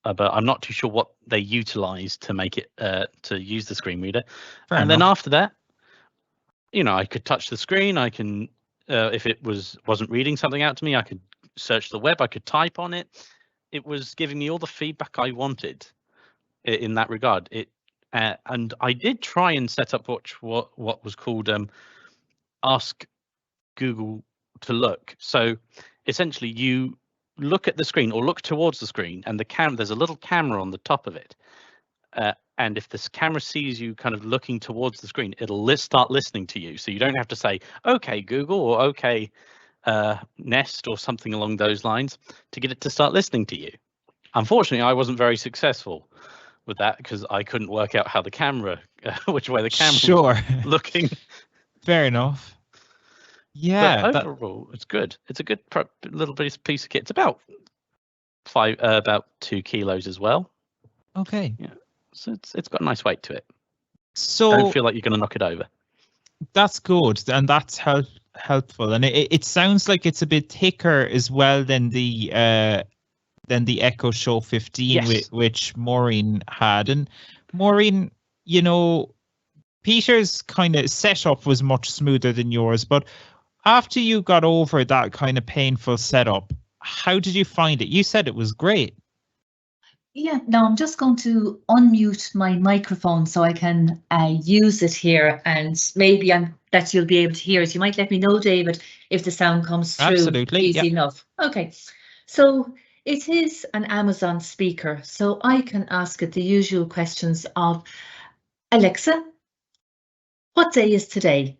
But I'm not too sure what they utilize to make it to use the screen reader. Then after that, I could touch the screen. I can, if it wasn't reading something out to me, I could search the web. I could type on it. It was giving me all the feedback I wanted in that regard. And I did try and set up what was called Ask Google to Look. So essentially, you look at the screen or look towards the screen, and there's a little camera on the top of it. And if this camera sees you kind of looking towards the screen, it'll start listening to you. So you don't have to say, "Okay, Google," or "Okay, Nest," or something along those lines to get it to start listening to you. Unfortunately, I wasn't very successful with that because I couldn't work out how the camera, which way the camera was looking. Fair enough. Yeah. But overall, it's good. It's a good little piece of kit. It's about 2 kilos as well. Okay. Yeah. So it's got a nice weight to it. So don't feel like you're going to knock it over. That's good, and that's helpful. And it sounds like it's a bit thicker as well than the Echo Show 15, yes. which Maureen had. And Maureen, Peter's kind of setup was much smoother than yours, but after you got over that kind of painful setup, how did you find it? You said it was great. Yeah, now I'm just going to unmute my microphone so I can use it here, and maybe that you'll be able to hear it. You might let me know, David, if the sound comes through. Absolutely, easy enough. Okay, so it is an Amazon speaker, so I can ask it the usual questions of, Alexa, what day is today?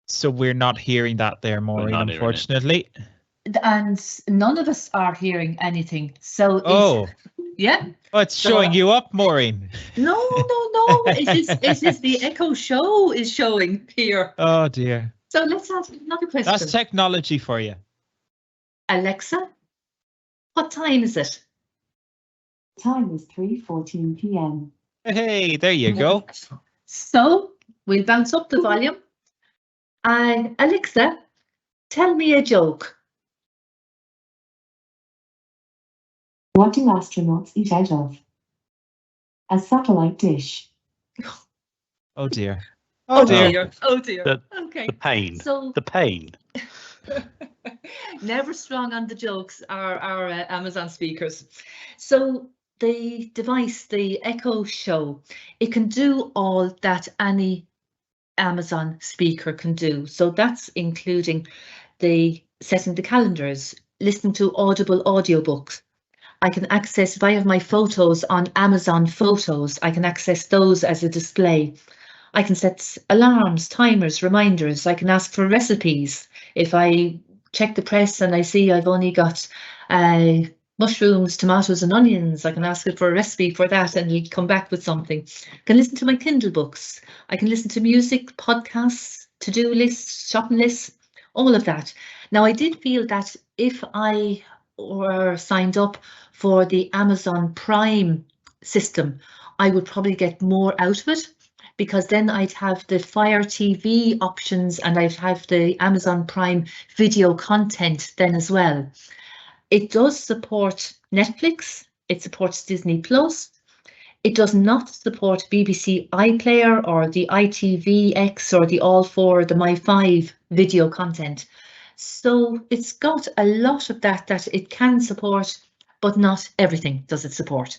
So we're not hearing that there, Maureen, unfortunately. And none of us are hearing anything. So yeah. Oh, it's showing you up, Maureen. No. It is the Echo Show is showing here. Oh dear. So let's ask another question. That's technology for you. Alexa, what time is it? Time is 3:14 p.m. Hey, there you go. So we'll bounce up the volume. And Alexa, tell me a joke. What do astronauts eat out of? A satellite dish. Oh dear. Oh dear. dear. Oh dear. The- Okay. The pain. So The pain. never strong on the jokes are our Amazon speakers. So the device, the Echo Show, it can do all that any Amazon speaker can do. So that's including the setting the calendars, listening to audible audiobooks. I can access via my photos on Amazon Photos. I can access those as a display. I can set alarms, timers, reminders. I can ask for recipes. If I check the press and I see I've only got mushrooms, tomatoes and onions, I can ask it for a recipe for that and it'll come back with something. I can listen to my Kindle books. I can listen to music, podcasts, to-do lists, shopping lists, all of that. Now, I did feel that if I were signed up for the Amazon Prime system, I would probably get more out of it, because then I'd have the Fire TV options and I'd have the Amazon Prime video content then as well. It does support Netflix, it supports Disney Plus. It does not support BBC iPlayer or the ITVX or the All4 or the My5 video content. So it's got a lot of that it can support, but not everything does it support.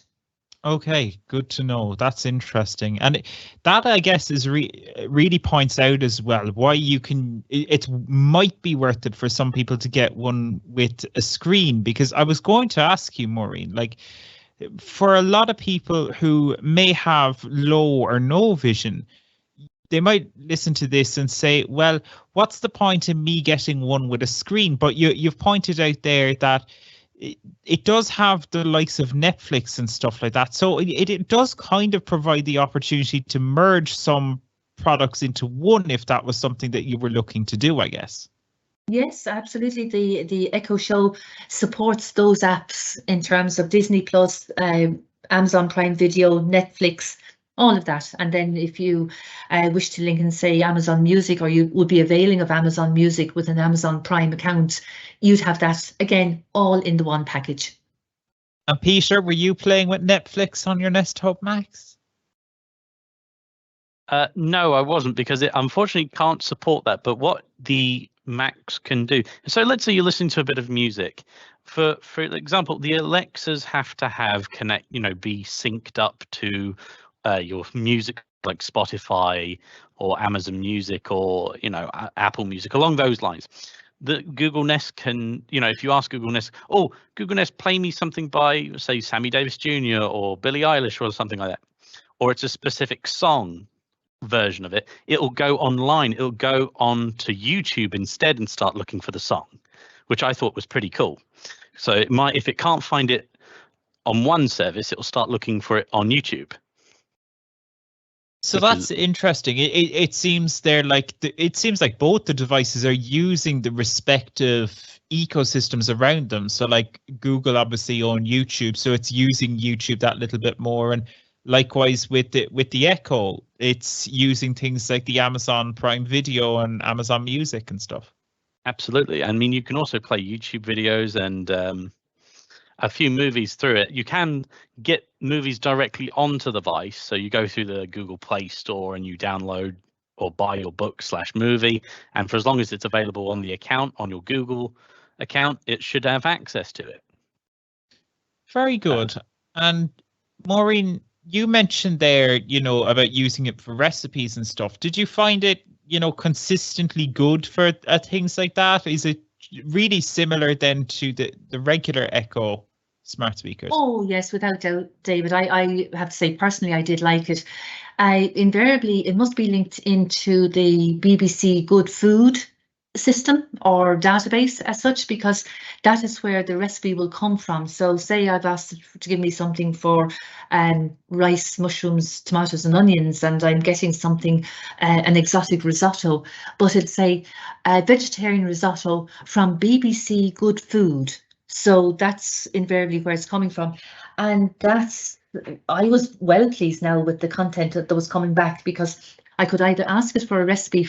Okay, good to know. That's interesting. And that, I guess, is really points out as well why you can, it might be worth it for some people to get one with a screen, because I was going to ask you, Maureen, like, for a lot of people who may have low or no vision, they might listen to this and say, well, what's the point in me getting one with a screen? But you've pointed out there that it does have the likes of Netflix and stuff like that. So it does kind of provide the opportunity to merge some products into one, if that was something that you were looking to do, I guess. Yes, absolutely. The Echo Show supports those apps in terms of Disney Plus, Amazon Prime Video, Netflix, all of that. And then if you wish to link and say Amazon Music, or you would be availing of Amazon Music with an Amazon Prime account, you'd have that again, all in the one package. And Peter, were you playing with Netflix on your Nest Hub Max? No, I wasn't, because it unfortunately can't support that. But what the Macs can do, so let's say you're listening to a bit of music. For example, the Alexas have to have be synced up to your music, like Spotify or Amazon Music or Apple Music, along those lines. The Google Nest can, if you ask Google Nest, oh, Google Nest, play me something by, say, Sammy Davis Jr. or Billie Eilish or something like that, or it's a specific song version of it, it'll go online, it'll go on to YouTube instead and start looking for the song, which I thought was pretty cool. So it might, if it can't find it on one service, it'll start looking for it on YouTube. So that's interesting. It seems it seems like both the devices are using the respective ecosystems around them. So like Google obviously own YouTube, so it's using YouTube that little bit more, and likewise with the Echo, it's using things like the Amazon Prime Video and Amazon Music and stuff. Absolutely. I mean, you can also play YouTube videos and a few movies through it. You can get movies directly onto the device. So you go through the Google Play Store and you download or buy your book/movie. And for as long as it's available on the account, on your Google account, it should have access to it. Very good. And Maureen, you mentioned there, about using it for recipes and stuff. Did you find it, consistently good for things like that? Is it really similar then to the regular Echo smart speakers? Oh yes, without doubt, David. I have to say personally, I did like it. Invariably, it must be linked into the BBC Good Food system or database as such, because that is where the recipe will come from. So say I've asked it to give me something for rice, mushrooms, tomatoes and onions, and I'm getting something, an exotic risotto, but it'd say vegetarian risotto from BBC Good Food. So that's invariably where it's coming from. And I was well pleased now with the content that was coming back, because I could either ask it for a recipe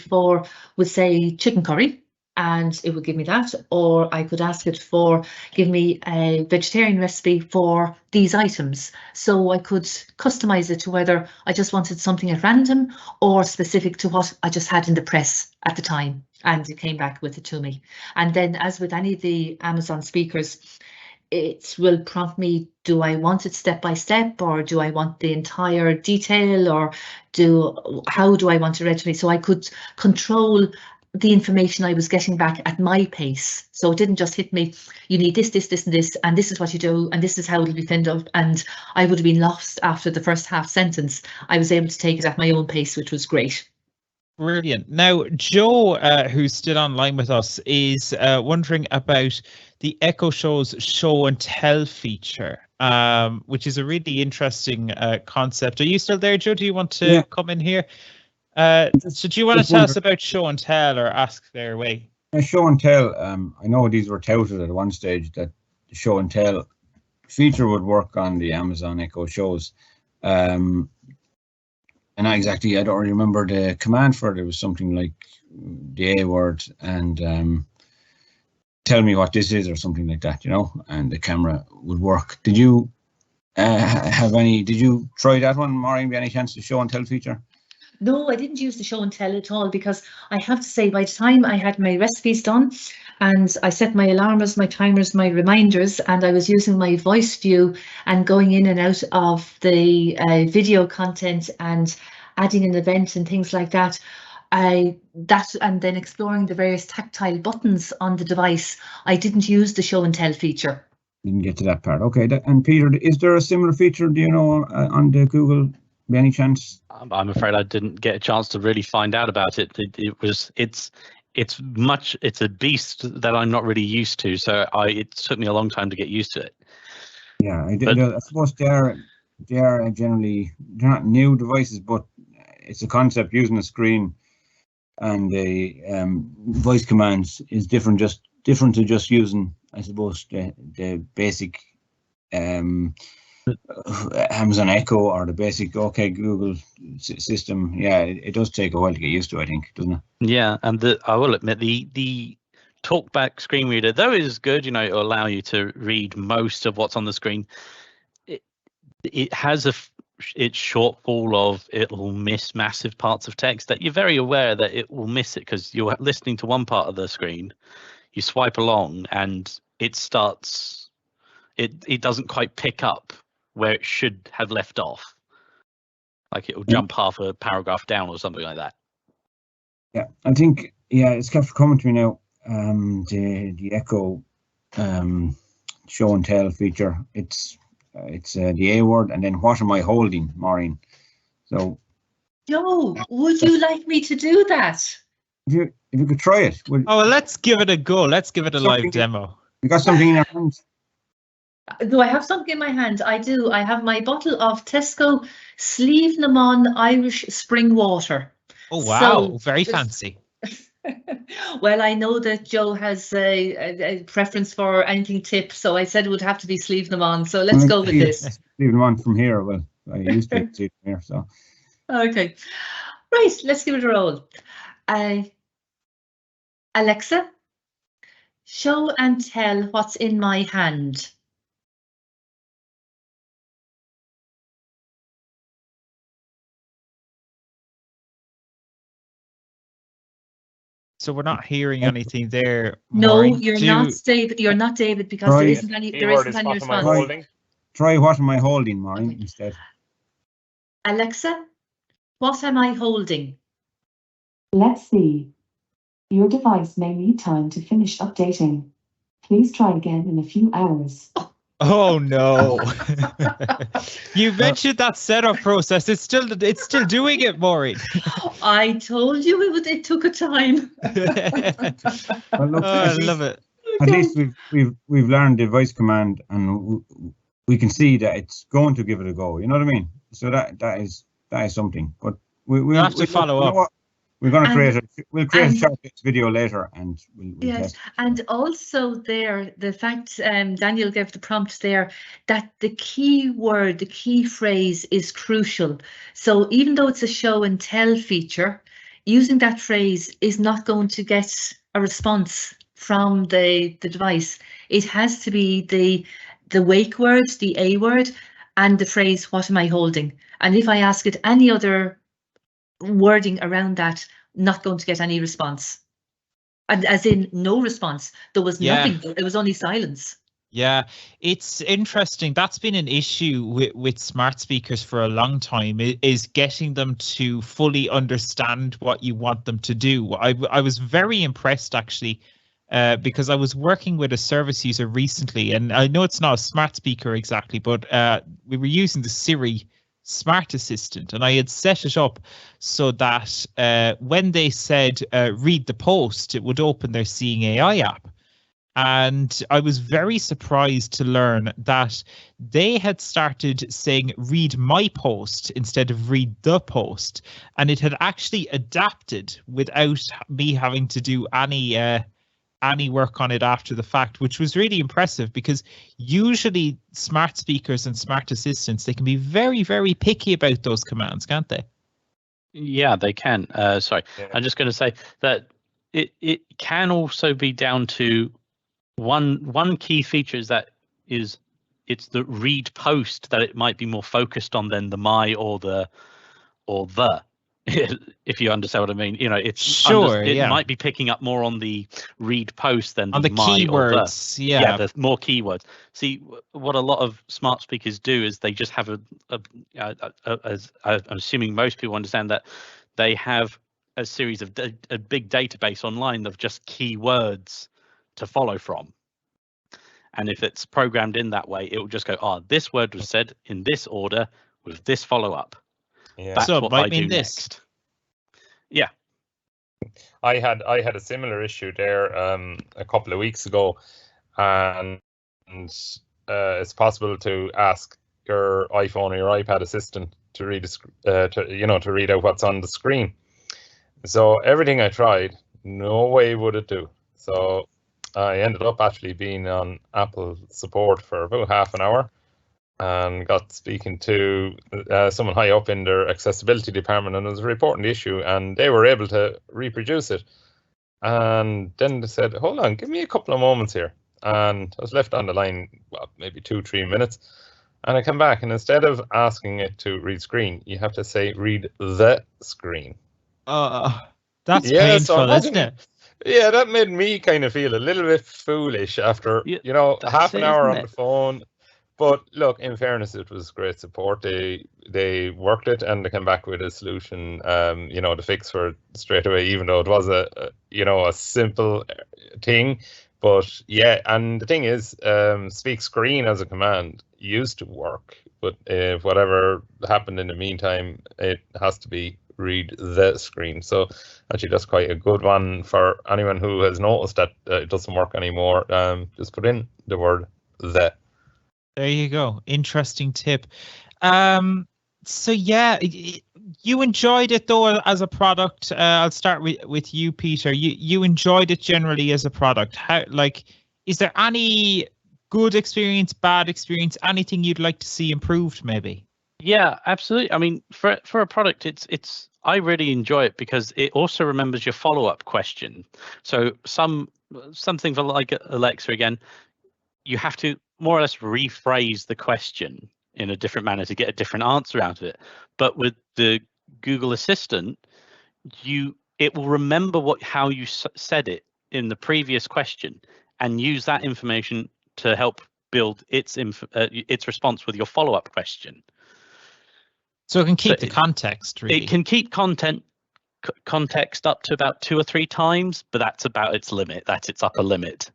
with say chicken curry, and it would give me that, or I could ask it for give me a vegetarian recipe for these items. So I could customize it to whether I just wanted something at random or specific to what I just had in the press at the time, and it came back with it to me. And then, as with any of the Amazon speakers, it will prompt me, do I want it step by step, or do I want the entire detail, or how do I want it read to me? So I could control the information I was getting back at my pace. So it didn't just hit me, you need this, this, this, and this, and this is what you do, and this is how it'll be finished up. And I would have been lost after the first half sentence. I was able to take it at my own pace, which was great. Brilliant. Now, Joe, who's still online with us, is wondering about the Echo Show's show and tell feature, which is a really interesting concept. Are you still there, Joe? Do you want to come in here? So do you want to tell us about show and tell, or ask their way? Show and tell, I know these were touted at one stage that the show and tell feature would work on the Amazon Echo Shows. And not exactly, I don't really remember the command for it. It was something like the A word and tell me what this is or something like that, you know, and the camera would work. Did you did you try that one, Maureen, by any chance, the show and tell feature? No, I didn't use the show and tell at all, because I have to say, by the time I had my recipes done and I set my alarmers, my timers, my reminders, and I was using my voice view and going in and out of the video content and adding an event and things like that, and then exploring the various tactile buttons on the device, I didn't use the show and tell feature. Didn't get to that part. Okay, and Peter, is there a similar feature, do you know, on the Google by any chance? I'm afraid I didn't get a chance to really find out about it. It's a beast that I'm not really used to, so it took me a long time to get used to it. Yeah, I suppose they are generally, they're not new devices, but it's a concept using a screen, and the voice commands is different to just using, I suppose, the basic Amazon Echo or the basic OK Google system. Yeah, it does take a while to get used to, I think, doesn't it? Yeah, and I will admit the talkback screen reader, though, is good. You know, it'll allow you to read most of what's on the screen. It has its shortfall of it'll miss massive parts of text that you're very aware that it will miss it, because you're listening to one part of the screen, you swipe along and it starts, it doesn't quite pick up where it should have left off. Like it'll jump half a paragraph down or something like that. Yeah, I think, it's kept coming to me now. The Echo show and tell feature. It's the A word and then what am I holding, Maureen? So, Joe, would you like me to do that? If you could try it. Well, let's give it a go. Let's give it a live demo. You got something in your hands? Do I have something in my hand? I do. I have my bottle of Tesco Sleeve Lemon Irish Spring Water. Oh, wow. So, very fancy. Well, I know that Joe has a preference for anything tip, so I said it would have to be Sleeve Lemon. So let's go with this. Sleeve Lemon from here. Well, I used to see it from here, so. Okay. Right, let's give it a roll. Alexa, show and tell what's in my hand. So we're not hearing anything there. No, Maureen. you're not David. You're not David, because there isn't any. There isn't any response. Try what am I holding, Maureen, instead. Alexa, what am I holding? Let's see. Your device may need time to finish updating. Please try again in a few hours. Oh no! You mentioned that setup process. It's still doing it, Maureen. I told you it took a time. Well, look, I love it. At least we've learned the voice command, and we can see that it's going to give it a go. You know what I mean? So that is something. But we'll have to follow up. You know what? We're going to create a short video later, and we'll yes, test. And also there, the fact Daniel gave the prompt there, that the key word, the key phrase is crucial. So even though it's a show and tell feature, using that phrase is not going to get a response from the device. It has to be the wake word, the A word, and the phrase, what am I holding? And if I ask it any other wording around that, not going to get any response. And as in no response. There was nothing. It was only silence. Yeah, it's interesting. That's been an issue with smart speakers for a long time, is getting them to fully understand what you want them to do. I was very impressed, actually, because I was working with a service user recently, and I know it's not a smart speaker exactly, but we were using the Siri smart assistant, and I had set it up so that when they said read the post, it would open their Seeing AI app. And I was very surprised to learn that they had started saying read my post instead of read the post, and it had actually adapted without me having to do any work on it after the fact, which was really impressive, because usually smart speakers and smart assistants, they can be very, very picky about those commands, can't they? Yeah, they can. Sorry, yeah. I'm just going to say that it can also be down to one key feature is that it's the read post that it might be more focused on than the my or the if you understand what I mean. You know, it's sure it might be picking up more on the read post than on the my keywords. Or the, yeah, the more keywords. See, what a lot of smart speakers do is they just have as I'm assuming most people understand, that they have a series of a big database online of just keywords to follow from, and if it's programmed in that way, it will just go, this word was said in this order with this follow-up. Yeah. That's so what I do this. Next. Yeah, I had a similar issue there a couple of weeks ago, and it's possible to ask your iPhone or your iPad assistant to read to read out what's on the screen. So everything I tried, no way would it do. So I ended up actually being on Apple support for about half an hour, and got speaking to someone high up in their accessibility department, and I was reporting the issue, and they were able to reproduce it. And then they said, hold on, give me a couple of moments here. And I was left on the line, well, maybe 2-3 minutes. And I come back, and instead of asking it to read screen, you have to say read the screen. That's painful, isn't it? Yeah, that made me kind of feel a little bit foolish after, half an hour on the phone. But look, in fairness, it was great support. They worked it, and they came back with a solution, to fix for it straight away, even though it was a simple thing. But yeah, and the thing is, speak screen as a command used to work, but if whatever happened in the meantime, it has to be read the screen. So actually, that's quite a good one for anyone who has noticed that it doesn't work anymore. Just put in the word the. There you go. Interesting tip. So yeah, you enjoyed it though as a product. I'll start with you, Peter. You enjoyed it generally as a product. How, is there any good experience, bad experience, anything you'd like to see improved maybe? Yeah, absolutely. I mean, for a product, it's I really enjoy it because it also remembers your follow-up question. So something for like Alexa again, you have to more or less rephrase the question in a different manner to get a different answer out of it. But with the Google Assistant, it will remember how you said it in the previous question and use that information to help build its response with your follow-up question. So it can keep the context, really. It can keep context up to about 2 or 3 times, but that's about its limit. That's its upper limit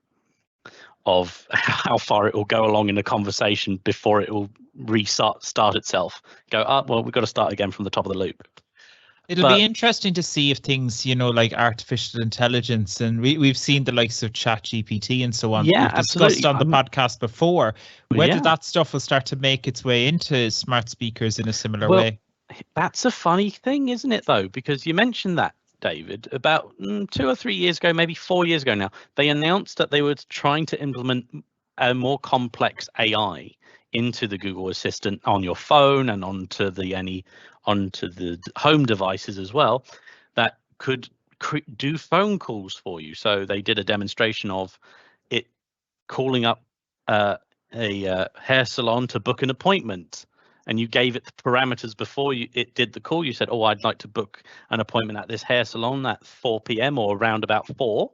of how far it will go along in a conversation before it will start itself. Go, well, we've got to start again from the top of the loop. It'll be interesting to see if things, like artificial intelligence, and we've seen the likes of ChatGPT and so on. Yeah, we've discussed on the podcast before, whether that stuff will start to make its way into smart speakers in a similar way. That's a funny thing, isn't it, though? Because you mentioned that, David, about 2 or 3 years ago, maybe 4 years ago now, they announced that they were trying to implement a more complex AI into the Google Assistant on your phone and onto the home devices as well, that could do phone calls for you. So they did a demonstration of it calling up a hair salon to book an appointment, and you gave it the parameters before it did the call. You said, oh, I'd like to book an appointment at this hair salon at 4 p.m. or around about 4.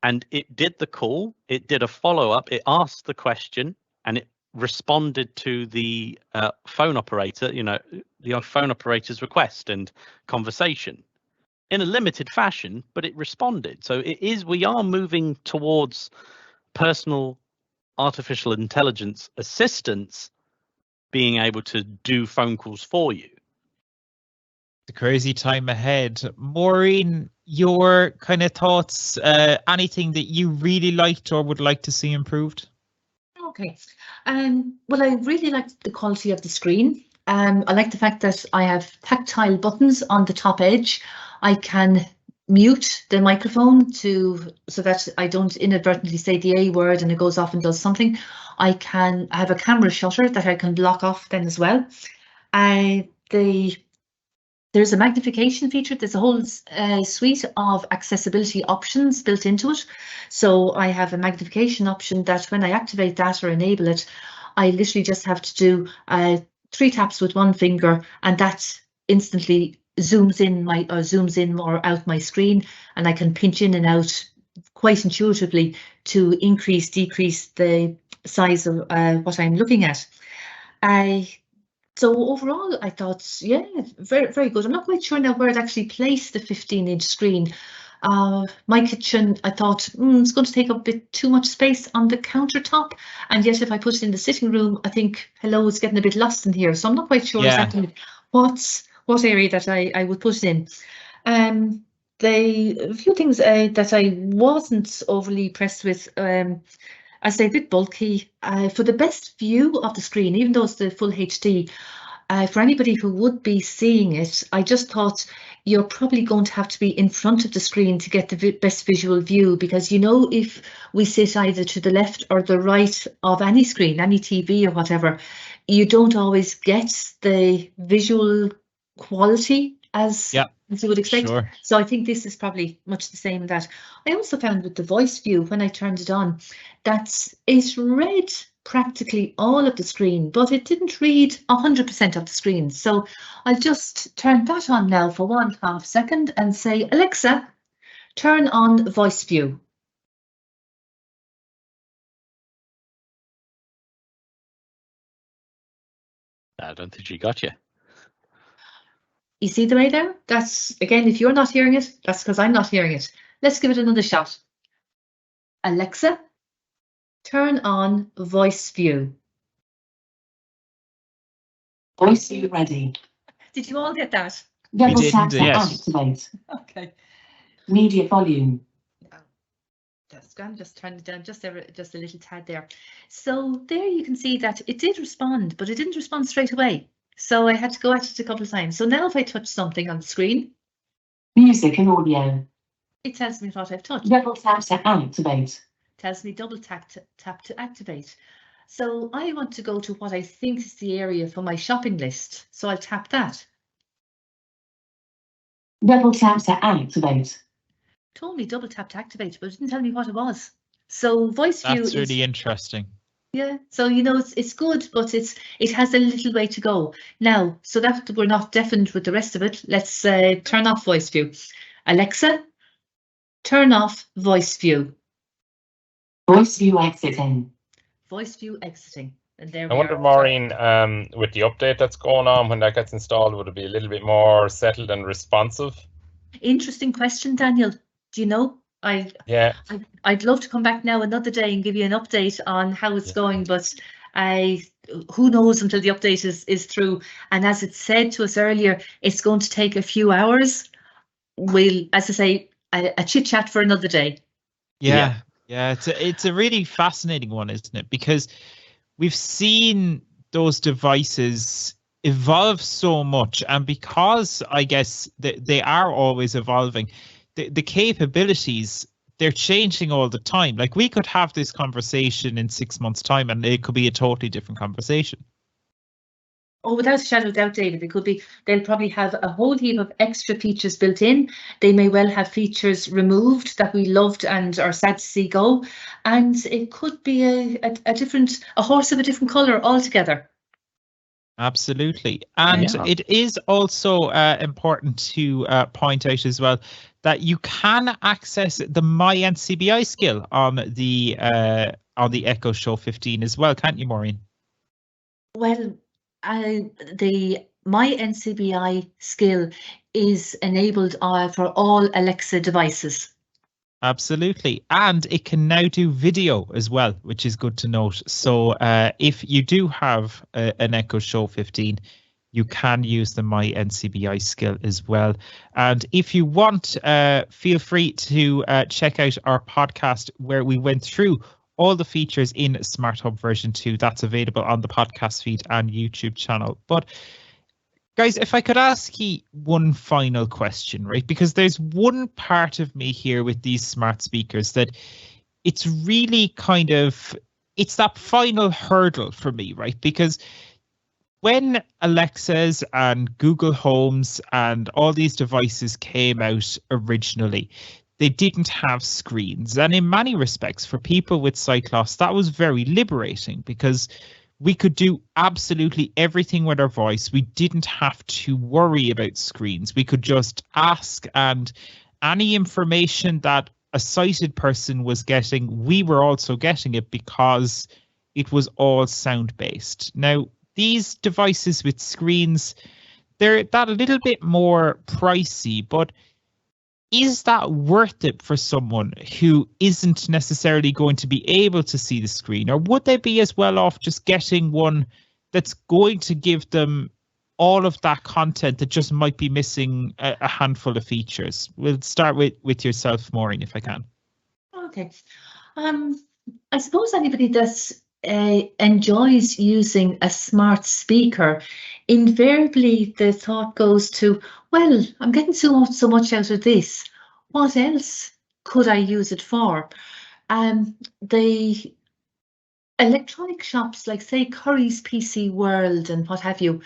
And it did the call, it did a follow-up, it asked the question, and it responded to the phone operator, the phone operator's request and conversation in a limited fashion, but it responded. So we are moving towards personal artificial intelligence assistants being able to do phone calls for you. The crazy time ahead. Maureen, your kind of thoughts, anything that you really liked or would like to see improved? Okay. Well, I really liked the quality of the screen. I like the fact that I have tactile buttons on the top edge. I can mute the microphone so that I don't inadvertently say the A word and it goes off and does something. I have a camera shutter that I can block off then as well. There's a magnification feature. There's a whole suite of accessibility options built into it. So I have a magnification option that when I activate that or enable it, I literally just have to do 3 taps with one finger, and that instantly zooms in or out my screen, and I can pinch in and out quite intuitively to increase, decrease the size of what I'm looking at. So overall, I thought, yeah, very, very good. I'm not quite sure now where I'd actually place the 15-inch screen. My kitchen, I thought, it's going to take up a bit too much space on the countertop. And yet if I put it in the sitting room, I think, hello, it's getting a bit lost in here. So I'm not quite sure exactly what area that I would put it in. A few things that I wasn't overly impressed with, I say a bit bulky. For the best view of the screen, even though it's the full HD, for anybody who would be seeing it, I just thought you're probably going to have to be in front of the screen to get the best visual view, because if we sit either to the left or the right of any screen, any TV or whatever, you don't always get the visual quality as you would expect. Sure. So I think this is probably much the same in that. I also found with the voice view, when I turned it on, that it read practically all of the screen, but it didn't read 100% of the screen. So I'll just turn that on now for 1/2 second and say, Alexa, turn on voice view. I don't think she got you. You see the way there? That's, again, if you're not hearing it, that's because I'm not hearing it. Let's give it another shot. Alexa, turn on voice view. Voice view ready. Did you all get that? Double tap to activate. Okay. Media volume. That's good. Just turn it down just a little tad there. So there you can see that it did respond, but it didn't respond straight away. So I had to go at it a couple of times. So now if I touch something on the screen, music and audio, it tells me what I've touched. Double tap to activate. Tells me double tap to activate. So I want to go to what I think is the area for my shopping list. So I'll tap that. Double tap to activate. Told me double tap to activate, but it didn't tell me what it was. So voice view is really interesting. Yeah, so it's good, but it has a little way to go now. So that we're not deafened with the rest of it, let's turn off voice view. Alexa, turn off voice view. Voice view exiting. Voice view exiting. And there I wonder, Maureen, with the update that's going on, when that gets installed, would it be a little bit more settled and responsive? Interesting question, Daniel. Do you know? I'd love to come back now another day and give you an update on how it's going, but who knows until the update is through. And as it said to us earlier, it's going to take a few hours. We'll, as I say, a chit chat for another day. Yeah, it's a really fascinating one, isn't it? Because we've seen those devices evolve so much, and because I guess they are always evolving, the capabilities, they're changing all the time. Like, we could have this conversation in 6 months' time and it could be a totally different conversation. Oh, without a shadow of doubt, David, it could be they'll probably have a whole heap of extra features built in. They may well have features removed that we loved and are sad to see go. And it could be a horse of a different colour altogether. Absolutely. And Yeah. it is also important to point out as well that you can access the My NCBI skill on the Echo Show 15 as well, can't you, Maureen? Well, the My NCBI skill is enabled for all Alexa devices. Absolutely. And it can now do video as well, which is good to note. So if you do have an Echo Show 15, you can use the My NCBI skill as well. And if you want, feel free to check out our podcast where we went through all the features in Smart Hub version 2. That's available on the podcast feed and YouTube channel. But guys, if I could ask you one final question, right? Because there's one part of me here with these smart speakers that it's really it's that final hurdle for me, right? Because when Alexas and Google Homes and all these devices came out originally, they didn't have screens. And in many respects, for people with sight loss, that was very liberating because we could do absolutely everything with our voice. We didn't have to worry about screens. We could just ask, and any information that a sighted person was getting, we were also getting it because it was all sound-based. Now, these devices with screens, they're that a little bit more pricey, but is that worth it for someone who isn't necessarily going to be able to see the screen? Or would they be as well off just getting one that's going to give them all of that content that just might be missing a handful of features? We'll start with yourself, Maureen, if I can. Okay. I suppose anybody that enjoys using a smart speaker, invariably the thought goes to, well, I'm getting so much out of this. What else could I use it for? The electronic shops like, say, Curry's PC World and what have you,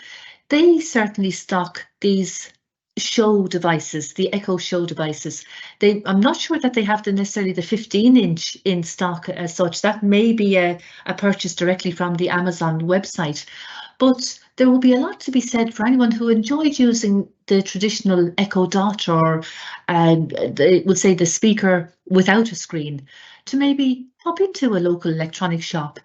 they certainly stock these show devices, the Echo Show devices. I'm not sure that they have necessarily the 15-inch in stock as such. That may be a purchase directly from the Amazon website. But there will be a lot to be said for anyone who enjoyed using the traditional Echo Dot or we'll say the speaker without a screen, to maybe pop into a local electronic shop,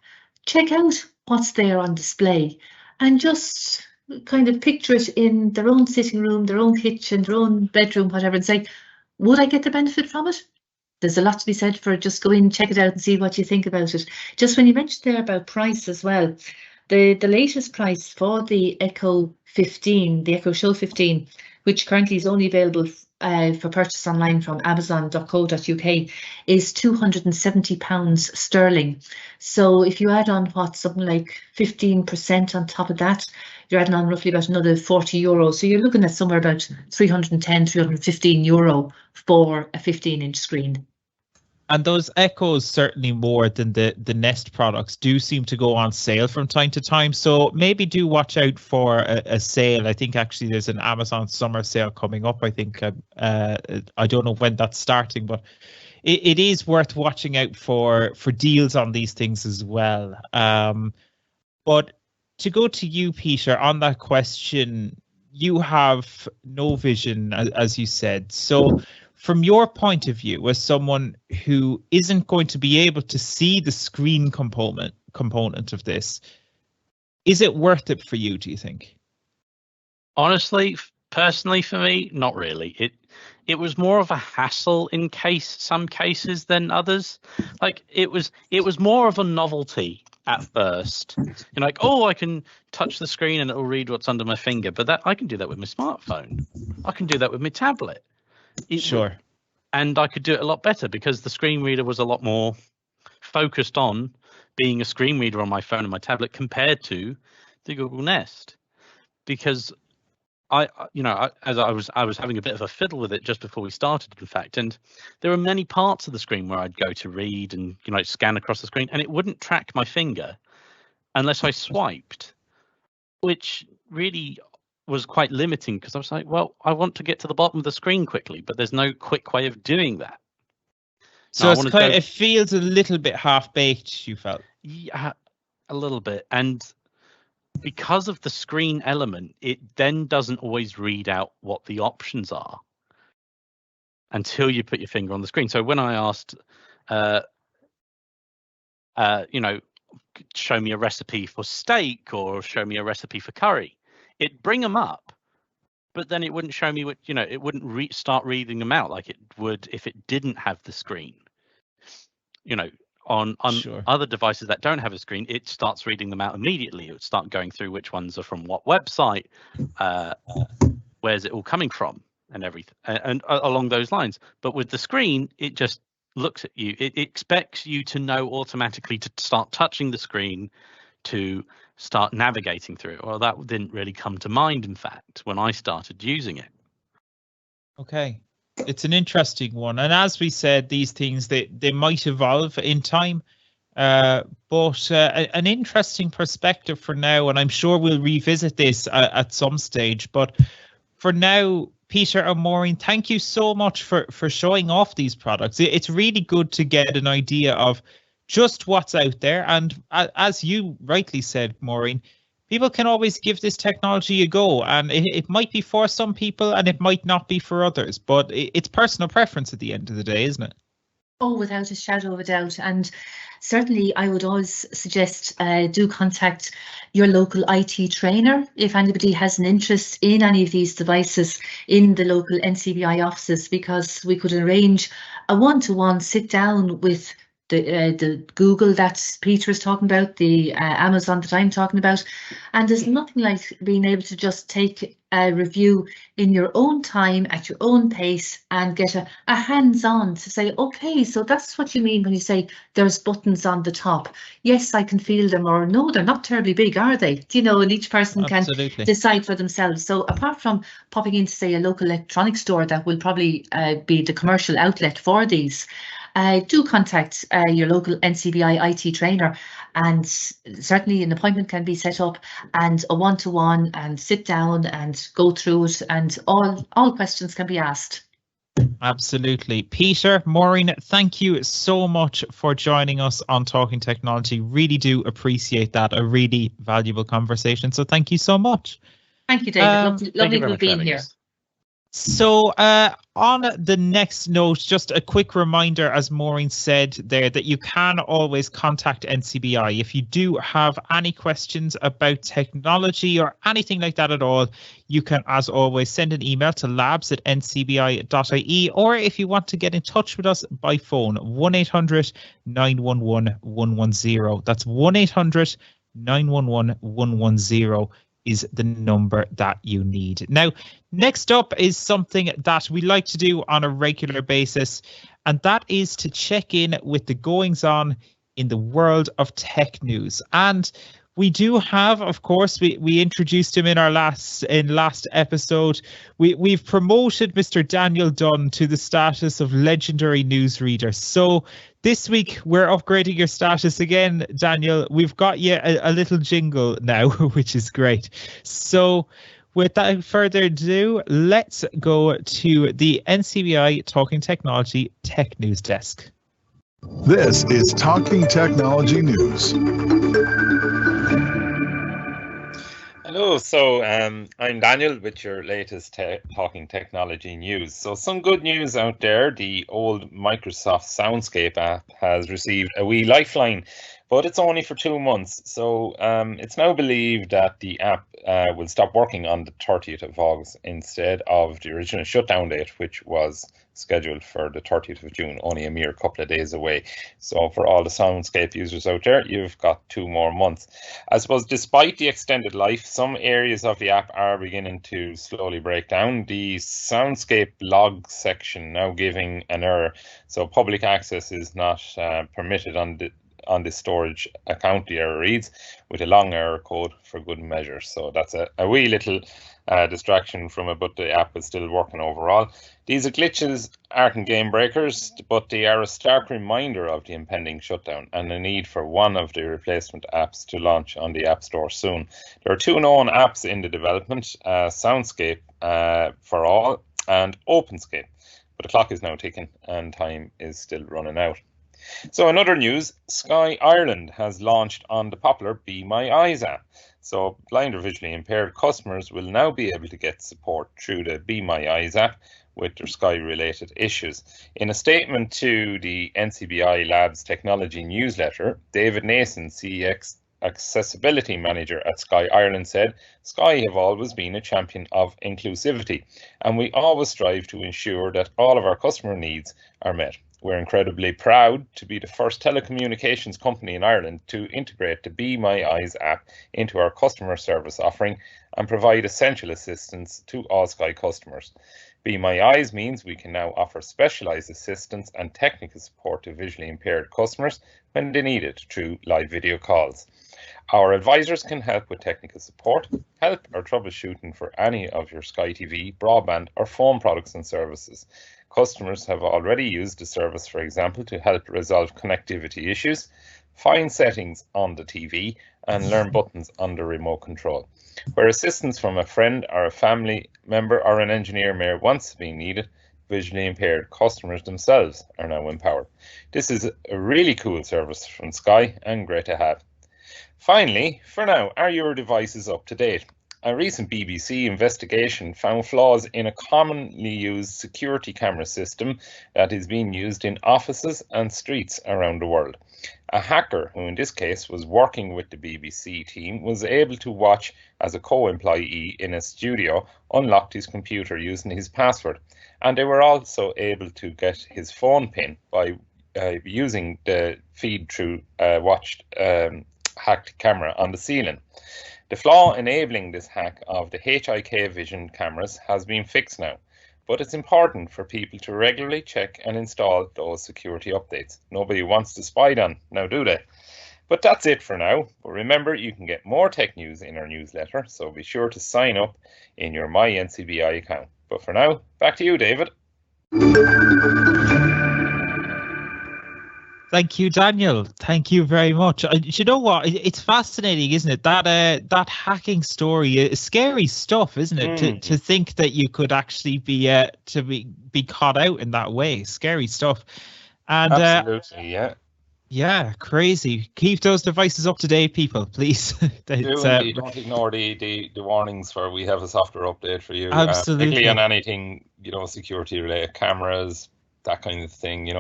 check out what's there on display, and just kind of picture it in their own sitting room, their own kitchen, their own bedroom, whatever, and say, would I get the benefit from it? There's a lot to be said for just go in, check it out and see what you think about it. Just when you mentioned there about price as well, the latest price for the Echo 15, the Echo Show 15, which currently is only available for purchase online from amazon.co.uk, is £270 sterling. So if you add on something like 15% on top of that, you're adding on roughly about another €40. So you're looking at somewhere about €310, €315 for a 15-inch screen. And those Echoes, certainly more than the Nest products, do seem to go on sale from time to time. So maybe do watch out for a sale. I think actually there's an Amazon summer sale coming up. I think I don't know when that's starting, but it is worth watching out for deals on these things as well. But to go to you, Peter, on that question, you have no vision, as you said. So from your point of view, as someone who isn't going to be able to see the screen component of this, is it worth it for you, do you think? Honestly, personally, for me, not really. It was more of a hassle in some cases than others. Like it was more of a novelty at first. You're like, oh, I can touch the screen and it'll read what's under my finger. But that I can do that with my smartphone. I can do that with my tablet. Sure. And I could do it a lot better because the screen reader was a lot more focused on being a screen reader on my phone and my tablet compared to the Google Nest. Because I was having a bit of a fiddle with it just before we started, in fact, and there were many parts of the screen where I'd go to read and scan across the screen, and it wouldn't track my finger unless I swiped, which really was quite limiting, because I was like, well, I want to get to the bottom of the screen quickly, but there's no quick way of doing that. So it's kind of, it feels a little bit half-baked, you felt? Yeah, a little bit. And because of the screen element, it then doesn't always read out what the options are until you put your finger on the screen. So when I asked, show me a recipe for steak or show me a recipe for curry, it'd bring them up, but then it wouldn't show me what, it wouldn't start reading them out like it would if it didn't have the screen. On Sure. other devices that don't have a screen, it starts reading them out immediately. It would start going through which ones are from what website, where's it all coming from, and everything, and along those lines. But with the screen, it just looks at you. It expects you to know automatically to start touching the screen to start navigating through it. Well, that didn't really come to mind, in fact, when I started using it. Okay. It's an interesting one, and as we said, these things they might evolve in time, but an interesting perspective for now, and I'm sure we'll revisit this at some stage. But for now, Peter and Maureen, thank you so much for showing off these products. It's really good to get an idea of just what's out there, and as you rightly said, Maureen, people can always give this technology a go, and it might be for some people and it might not be for others, but it's personal preference at the end of the day, isn't it? Oh, without a shadow of a doubt. And certainly I would always suggest do contact your local IT trainer if anybody has an interest in any of these devices in the local NCBI offices, because we could arrange a one-to-one sit down with the Google that Peter is talking about, the Amazon that I'm talking about, and there's nothing like being able to just take a review in your own time at your own pace and get a hands-on to say, okay, so that's what you mean when you say there's buttons on the top. Yes, I can feel them, or no, they're not terribly big, are they? And each person Absolutely. can decide for themselves. So apart from popping into, say, a local electronics store that will probably be the commercial outlet for these, do contact your local NCBI IT trainer, and certainly an appointment can be set up and a one-to-one, and sit down and go through it, and all questions can be asked. Absolutely. Peter, Maureen, thank you so much for joining us on Talking Technology. Really do appreciate that. A really valuable conversation. So thank you so much. Thank you, David. Lovely to have been here. So on the next note, just a quick reminder, as Maureen said there, that you can always contact NCBI if you do have any questions about technology or anything like that at all. You can, as always, send an email to labs@ncbi.ie, or if you want to get in touch with us by phone, 1-800-911-110. That's 1-800-911-110 is the number that you need. Now, next up is something that we like to do on a regular basis, and that is to check in with the goings on in the world of tech news. And we do have, of course, we introduced him in our last episode. We've promoted Mr. Daniel Dunn to the status of legendary newsreader. So this week we're upgrading your status again, Daniel. We've got you a little jingle now, which is great. So without further ado, let's go to the NCBI Talking Technology Tech News Desk. This is Talking Technology News. Hello, so I'm Daniel with your latest Talking Technology news. So some good news out there. The old Microsoft Soundscape app has received a wee lifeline, but it's only for 2 months. So it's now believed that the app will stop working on the 30th of August instead of the original shutdown date, which was scheduled for the 30th of June, only a mere couple of days away. So for all the Soundscape users out there, you've got 2 more months. I suppose despite the extended life, some areas of the app are beginning to slowly break down. The Soundscape log section now giving an error. So public access is not permitted on on this storage account, the error reads, with a long error code for good measure. So that's a wee little distraction from it, but the app is still working overall. These glitches aren't game breakers, but they are a stark reminder of the impending shutdown and the need for one of the replacement apps to launch on the App Store soon. There are two known apps in the development, Soundscape for all and OpenScape, but the clock is now ticking and time is still running out. So in other news, Sky Ireland has launched on the popular Be My Eyes app. So blind or visually impaired customers will now be able to get support through the Be My Eyes app with their Sky-related issues. In a statement to the NCBI Labs Technology newsletter, David Nason, CX Accessibility Manager at Sky Ireland, said, "Sky have always been a champion of inclusivity, and we always strive to ensure that all of our customer needs are met. We're incredibly proud to be the first telecommunications company in Ireland to integrate the Be My Eyes app into our customer service offering and provide essential assistance to all Sky customers. Be My Eyes means we can now offer specialised assistance and technical support to visually impaired customers when they need it through live video calls. Our advisors can help with technical support, help or troubleshooting for any of your Sky TV, broadband or phone products and services. Customers have already used the service, for example, to help resolve connectivity issues, find settings on the TV and learn buttons on the remote control. Where assistance from a friend or a family member or an engineer may once be needed, visually impaired customers themselves are now empowered. This is a really cool service from Sky and great to have. Finally, for now, are your devices up to date? A recent BBC investigation found flaws in a commonly used security camera system that is being used in offices and streets around the world. A hacker, who in this case was working with the BBC team, was able to watch as a co-employee in a studio unlocked his computer using his password, and they were also able to get his phone pin by using the feed through watched hacked camera on the ceiling. The flaw enabling this hack of the HIK Vision cameras has been fixed now, but it's important for people to regularly check and install those security updates. Nobody wants to spy on now, do they? But that's it for now. But remember, you can get more tech news in our newsletter, so be sure to sign up in your My NCBI account. But for now, back to you, David. Thank you, Daniel. Thank you very much. You know what? It's fascinating, isn't it? That hacking story is scary stuff, isn't it? To think that you could actually be caught out in that way. Scary stuff. And absolutely, yeah. Yeah, crazy. Keep those devices up to date, people, please. Don't ignore the warnings where we have a software update for you. Absolutely. Particularly on anything, security related, cameras, that kind of thing,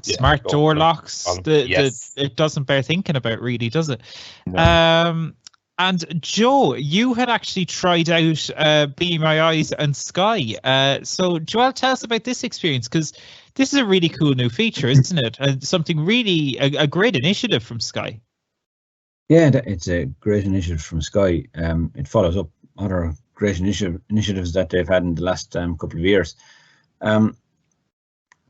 Smart door locks. It doesn't bear thinking about, really, does it? No. And Joe, you had actually tried out Be My Eyes and Sky. So do you want to tell us about this experience? Because this is a really cool new feature, isn't it? And something really, a great initiative from Sky. Yeah, it's a great initiative from Sky. It follows up other great initiatives that they've had in the last couple of years.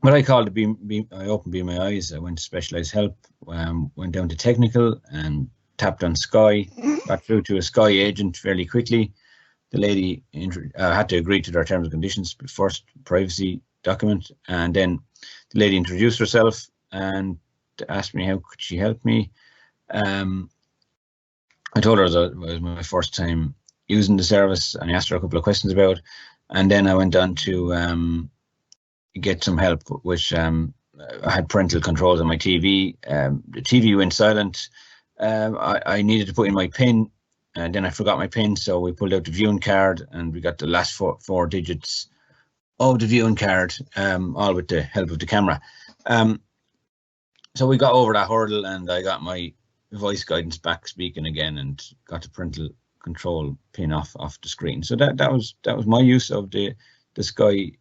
What I called I opened Be My Eyes. I went to specialised help, went down to technical and tapped on Sky, got through to a Sky agent fairly quickly. The lady had to agree to their terms and conditions, but first privacy document, and then the lady introduced herself and asked me how could she help me. I told her that it was my first time using the service, and I asked her a couple of questions about it, and then I went on to get some help, which I had parental controls on my TV. The TV went silent. I needed to put in my PIN, and then I forgot my PIN, so we pulled out the viewing card and we got the last four digits of the viewing card, all with the help of the camera. So we got over that hurdle, and I got my voice guidance back speaking again, and got the parental control PIN off the screen. So that was my use of the Sky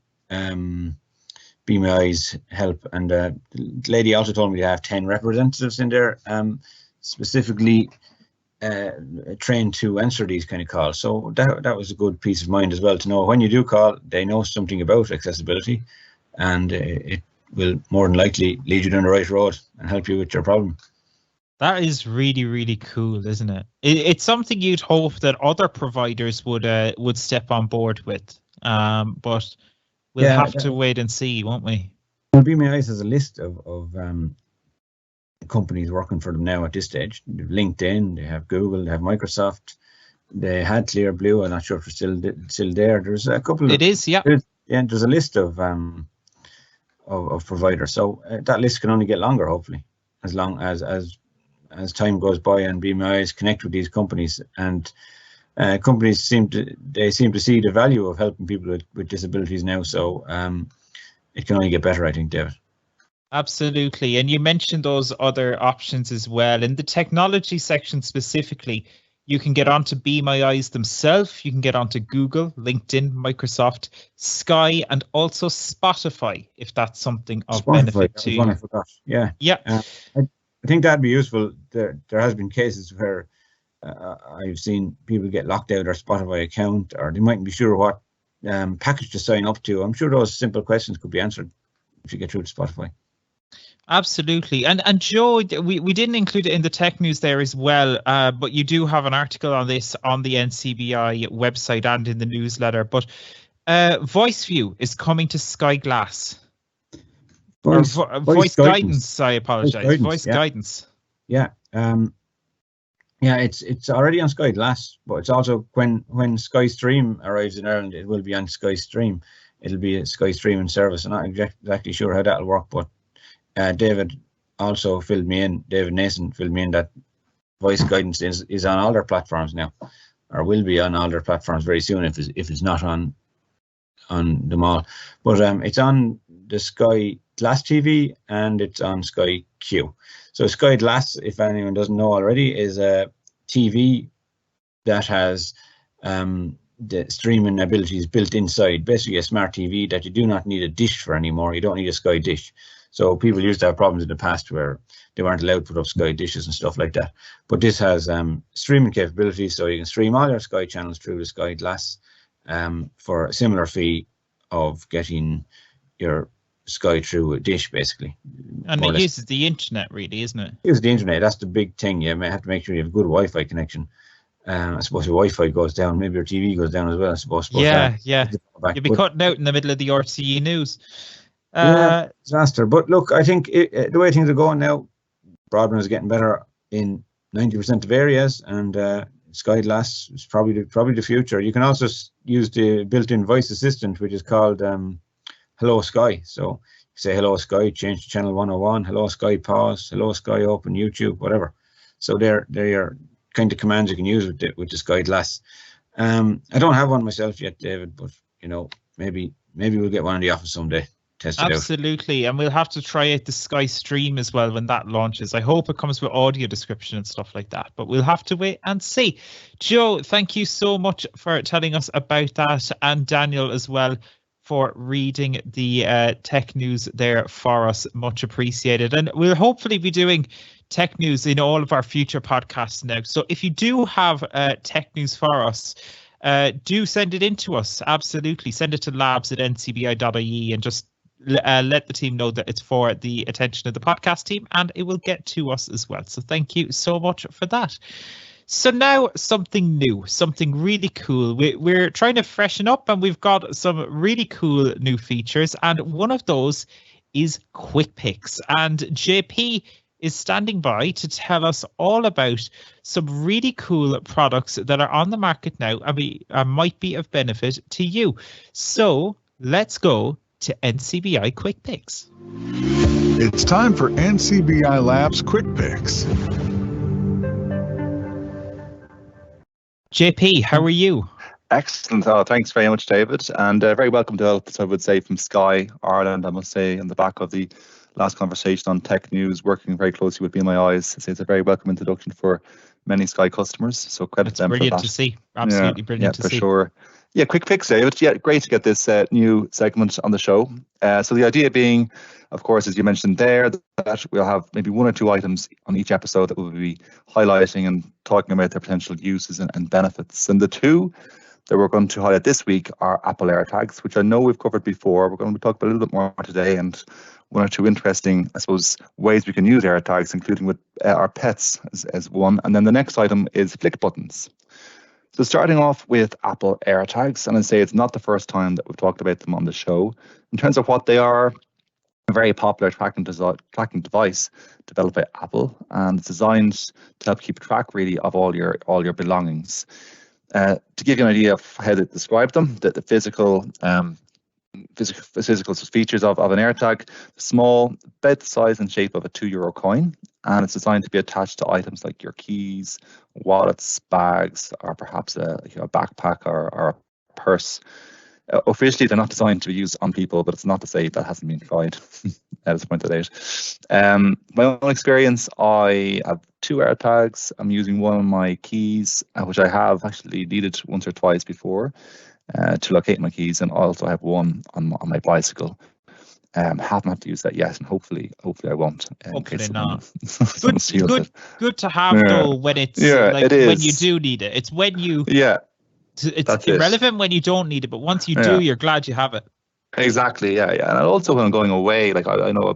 Be My Eyes help. And the lady also told me to have 10 representatives in there, specifically trained to answer these kind of calls. So that was a good peace of mind as well, to know when you do call, they know something about accessibility, and it will more than likely lead you down the right road and help you with your problem. That is really, really cool, isn't it? It's something you'd hope that other providers would step on board with. But we'll Yeah, have to wait and see, won't we? Well, Be My Eyes has a list of companies working for them now at this stage. They have LinkedIn, they have Google, they have Microsoft. They had Clear Blue. I'm not sure if it's still there. There's a couple. It is, yeah. There's a list of providers. So that list can only get longer, hopefully, as long as time goes by and Be My Eyes connect with these companies, and companies seem to see the value of helping people with disabilities now. So it can only get better, I think, David. Absolutely. And you mentioned those other options as well. In the technology section specifically, you can get onto Be My Eyes themselves. You can get onto Google, LinkedIn, Microsoft, Sky, and also Spotify, if that's something of benefit to you. I forgot. Yeah. Yeah. I think that'd be useful. There has been cases where I've seen people get locked out of their Spotify account, or they mightn't be sure what package to sign up to. I'm sure those simple questions could be answered if you get through to Spotify. Absolutely. And Joe, we didn't include it in the tech news there as well, but you do have an article on this on the NCBI website and in the newsletter. But Voice View is coming to Sky Glass. Voice guidance. I apologize. Voice guidance. Yeah. Yeah, it's already on Sky Glass, but it's also when Sky Stream arrives in Ireland, it will be on Sky Stream. It'll be a Sky streaming service. I'm not exactly sure how that'll work, but David also filled me in. David Nason filled me in that voice guidance is on all their platforms now, or will be on all their platforms very soon if it's not on them all. But it's on the Sky Glass TV and it's on Sky Q. So Sky Glass, if anyone doesn't know already, is a TV that has the streaming abilities built inside. Basically a smart TV that you do not need a dish for anymore. You don't need a Sky dish. So people used to have problems in the past where they weren't allowed to put up Sky dishes and stuff like that. But this has streaming capabilities, so you can stream all your Sky channels through the Sky Glass for a similar fee of getting your Sky through a dish, basically. And it uses the internet, really, isn't it? It uses the internet. That's the big thing. You may have to make sure you have a good Wi-Fi connection. I suppose your Wi-Fi goes down, maybe your TV goes down as well. I suppose. Yeah. You'll be cutting out in the middle of the RTE news. Disaster. But look, I think the way things are going now, broadband is getting better in 90% of areas, and Sky Glass is probably the future. You can also use the built-in voice assistant, which is called Hello Sky. So you say Hello Sky, change to channel 101. Hello Sky, pause. Hello Sky, open YouTube, whatever. So they're your kind of commands you can use with the Sky Glass. I don't have one myself yet, David, but maybe we'll get one in the office someday. Absolutely, and we'll have to try out the Sky Stream as well when that launches. I hope it comes with audio description and stuff like that, but we'll have to wait and see. Joe, thank you so much for telling us about that, and Daniel as well for reading the tech news there for us. Much appreciated, and we'll hopefully be doing tech news in all of our future podcasts now. So if you do have tech news for us, do send it in to us. Absolutely, send it to labs@ncbi.ie and just let the team know that it's for the attention of the podcast team, and it will get to us as well. So thank you so much for that. So now something new, something really cool. We're trying to freshen up, and we've got some really cool new features, and one of those is Quick Picks. And JP is standing by to tell us all about some really cool products that are on the market now and might be of benefit to you. So let's go to NCBI Quick Picks. It's time for NCBI Labs Quick Picks. JP, how are you? Excellent. Thanks very much, David. And very welcome to help, I would say, from Sky Ireland, I must say, on the back of the last conversation on tech news, working very closely with Be My Eyes. It's a very welcome introduction for many Sky customers. So credit them for that. Brilliant to see. Absolutely brilliant to see. Yeah, for sure. Yeah, Quick Picks, David. Yeah, great to get this new segment on the show. So the idea being, of course, as you mentioned there, that we'll have maybe one or two items on each episode that we'll be highlighting and talking about their potential uses and benefits. And the two that we're going to highlight this week are Apple AirTags, which I know we've covered before. We're going to talk about a little bit more today, and one or two interesting, I suppose, ways we can use AirTags, including with our pets as one. And then the next item is flick buttons. So starting off with Apple AirTags, and I say it's not the first time that we've talked about them on the show. In terms of what they are, a very popular tracking device developed by Apple, and it's designed to help keep track really of all your belongings. To give you an idea of how to describe them, the physical features of an AirTag: small, about the size and shape of a €2 coin, and it's designed to be attached to items like your keys, wallets, bags, or perhaps a backpack or a purse. Officially, they're not designed to be used on people, but it's not to say that hasn't been tried. As pointed out. My own experience, I have 2 AirTags. I'm using one on my keys, which I have actually needed once or twice before to locate my keys, and also have one on my bicycle. Haven't had to use that yet, and hopefully I won't. Hopefully not. Good to have though when it's when you do need it. It's when you it's irrelevant when you don't need it, but once you do, you're glad you have it. Exactly, yeah. And also when I'm going away, like I know I'll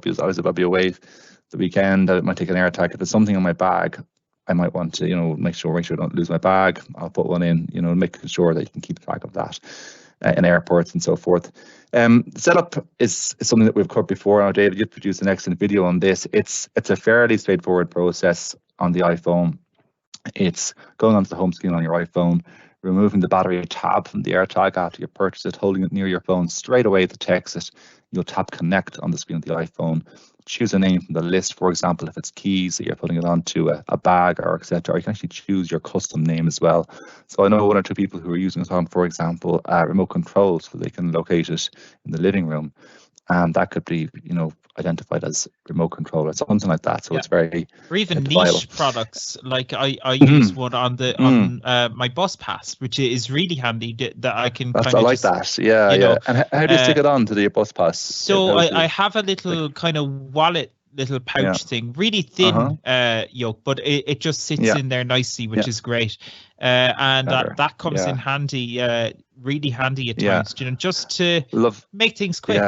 be away the weekend, I might take an AirTag. If there's something in my bag, I might want to, make sure I don't lose my bag. I'll put one in, making sure that you can keep track of that in airports and so forth. The setup is something that we've covered before. Now, David, you've produced an excellent video on this. It's a fairly straightforward process on the iPhone. It's going onto the home screen on your iPhone, removing the battery tab from the AirTag after you purchase it, holding it near your phone straight away to text it. You'll tap connect on the screen of the iPhone, choose a name from the list. For example, if it's keys that you're putting it onto a bag or etc., or you can actually choose your custom name as well. So I know 1 or 2 people who are using it on, for example, remote control, so they can locate it in the living room. And that could be, identified as remote control or something like that. So it's very or even niche products. Like I use one on my bus pass, which is really handy that I can. I like that. Yeah. And how do you stick it on to the bus pass? So I have a little kind of wallet, little pouch thing, really thin yoke, but it just sits in there nicely, which is great. And that comes in handy, really handy at times, just to make things quick,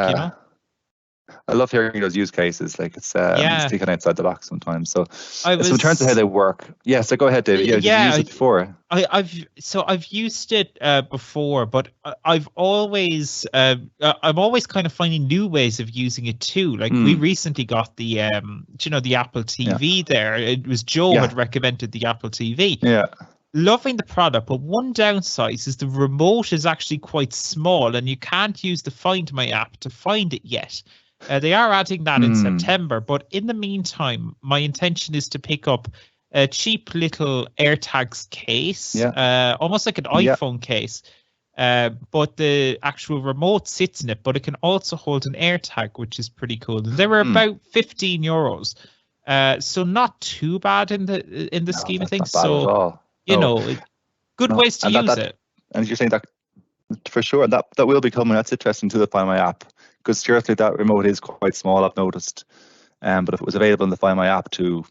I love hearing those use cases. Like it's thinking outside the box sometimes. So in terms of how they work, so go ahead, David. You've used it before. I've used it before, but I'm always kind of finding new ways of using it too. Like we recently got the the Apple TV there. It was Joe had recommended the Apple TV. Yeah. Loving the product, but one downside is the remote is actually quite small and you can't use the Find My app to find it yet. They are adding that in September, but in the meantime, my intention is to pick up a cheap little AirTags case, almost like an iPhone case, but the actual remote sits in it, but it can also hold an AirTag, which is pretty cool. They were about €15, so not too bad in the scheme of things. So good ways to use it. And you're saying that for sure that will be coming. That's interesting to the Find My app. Because seriously, that remote is quite small, I've noticed. But if it was available in the Find My app to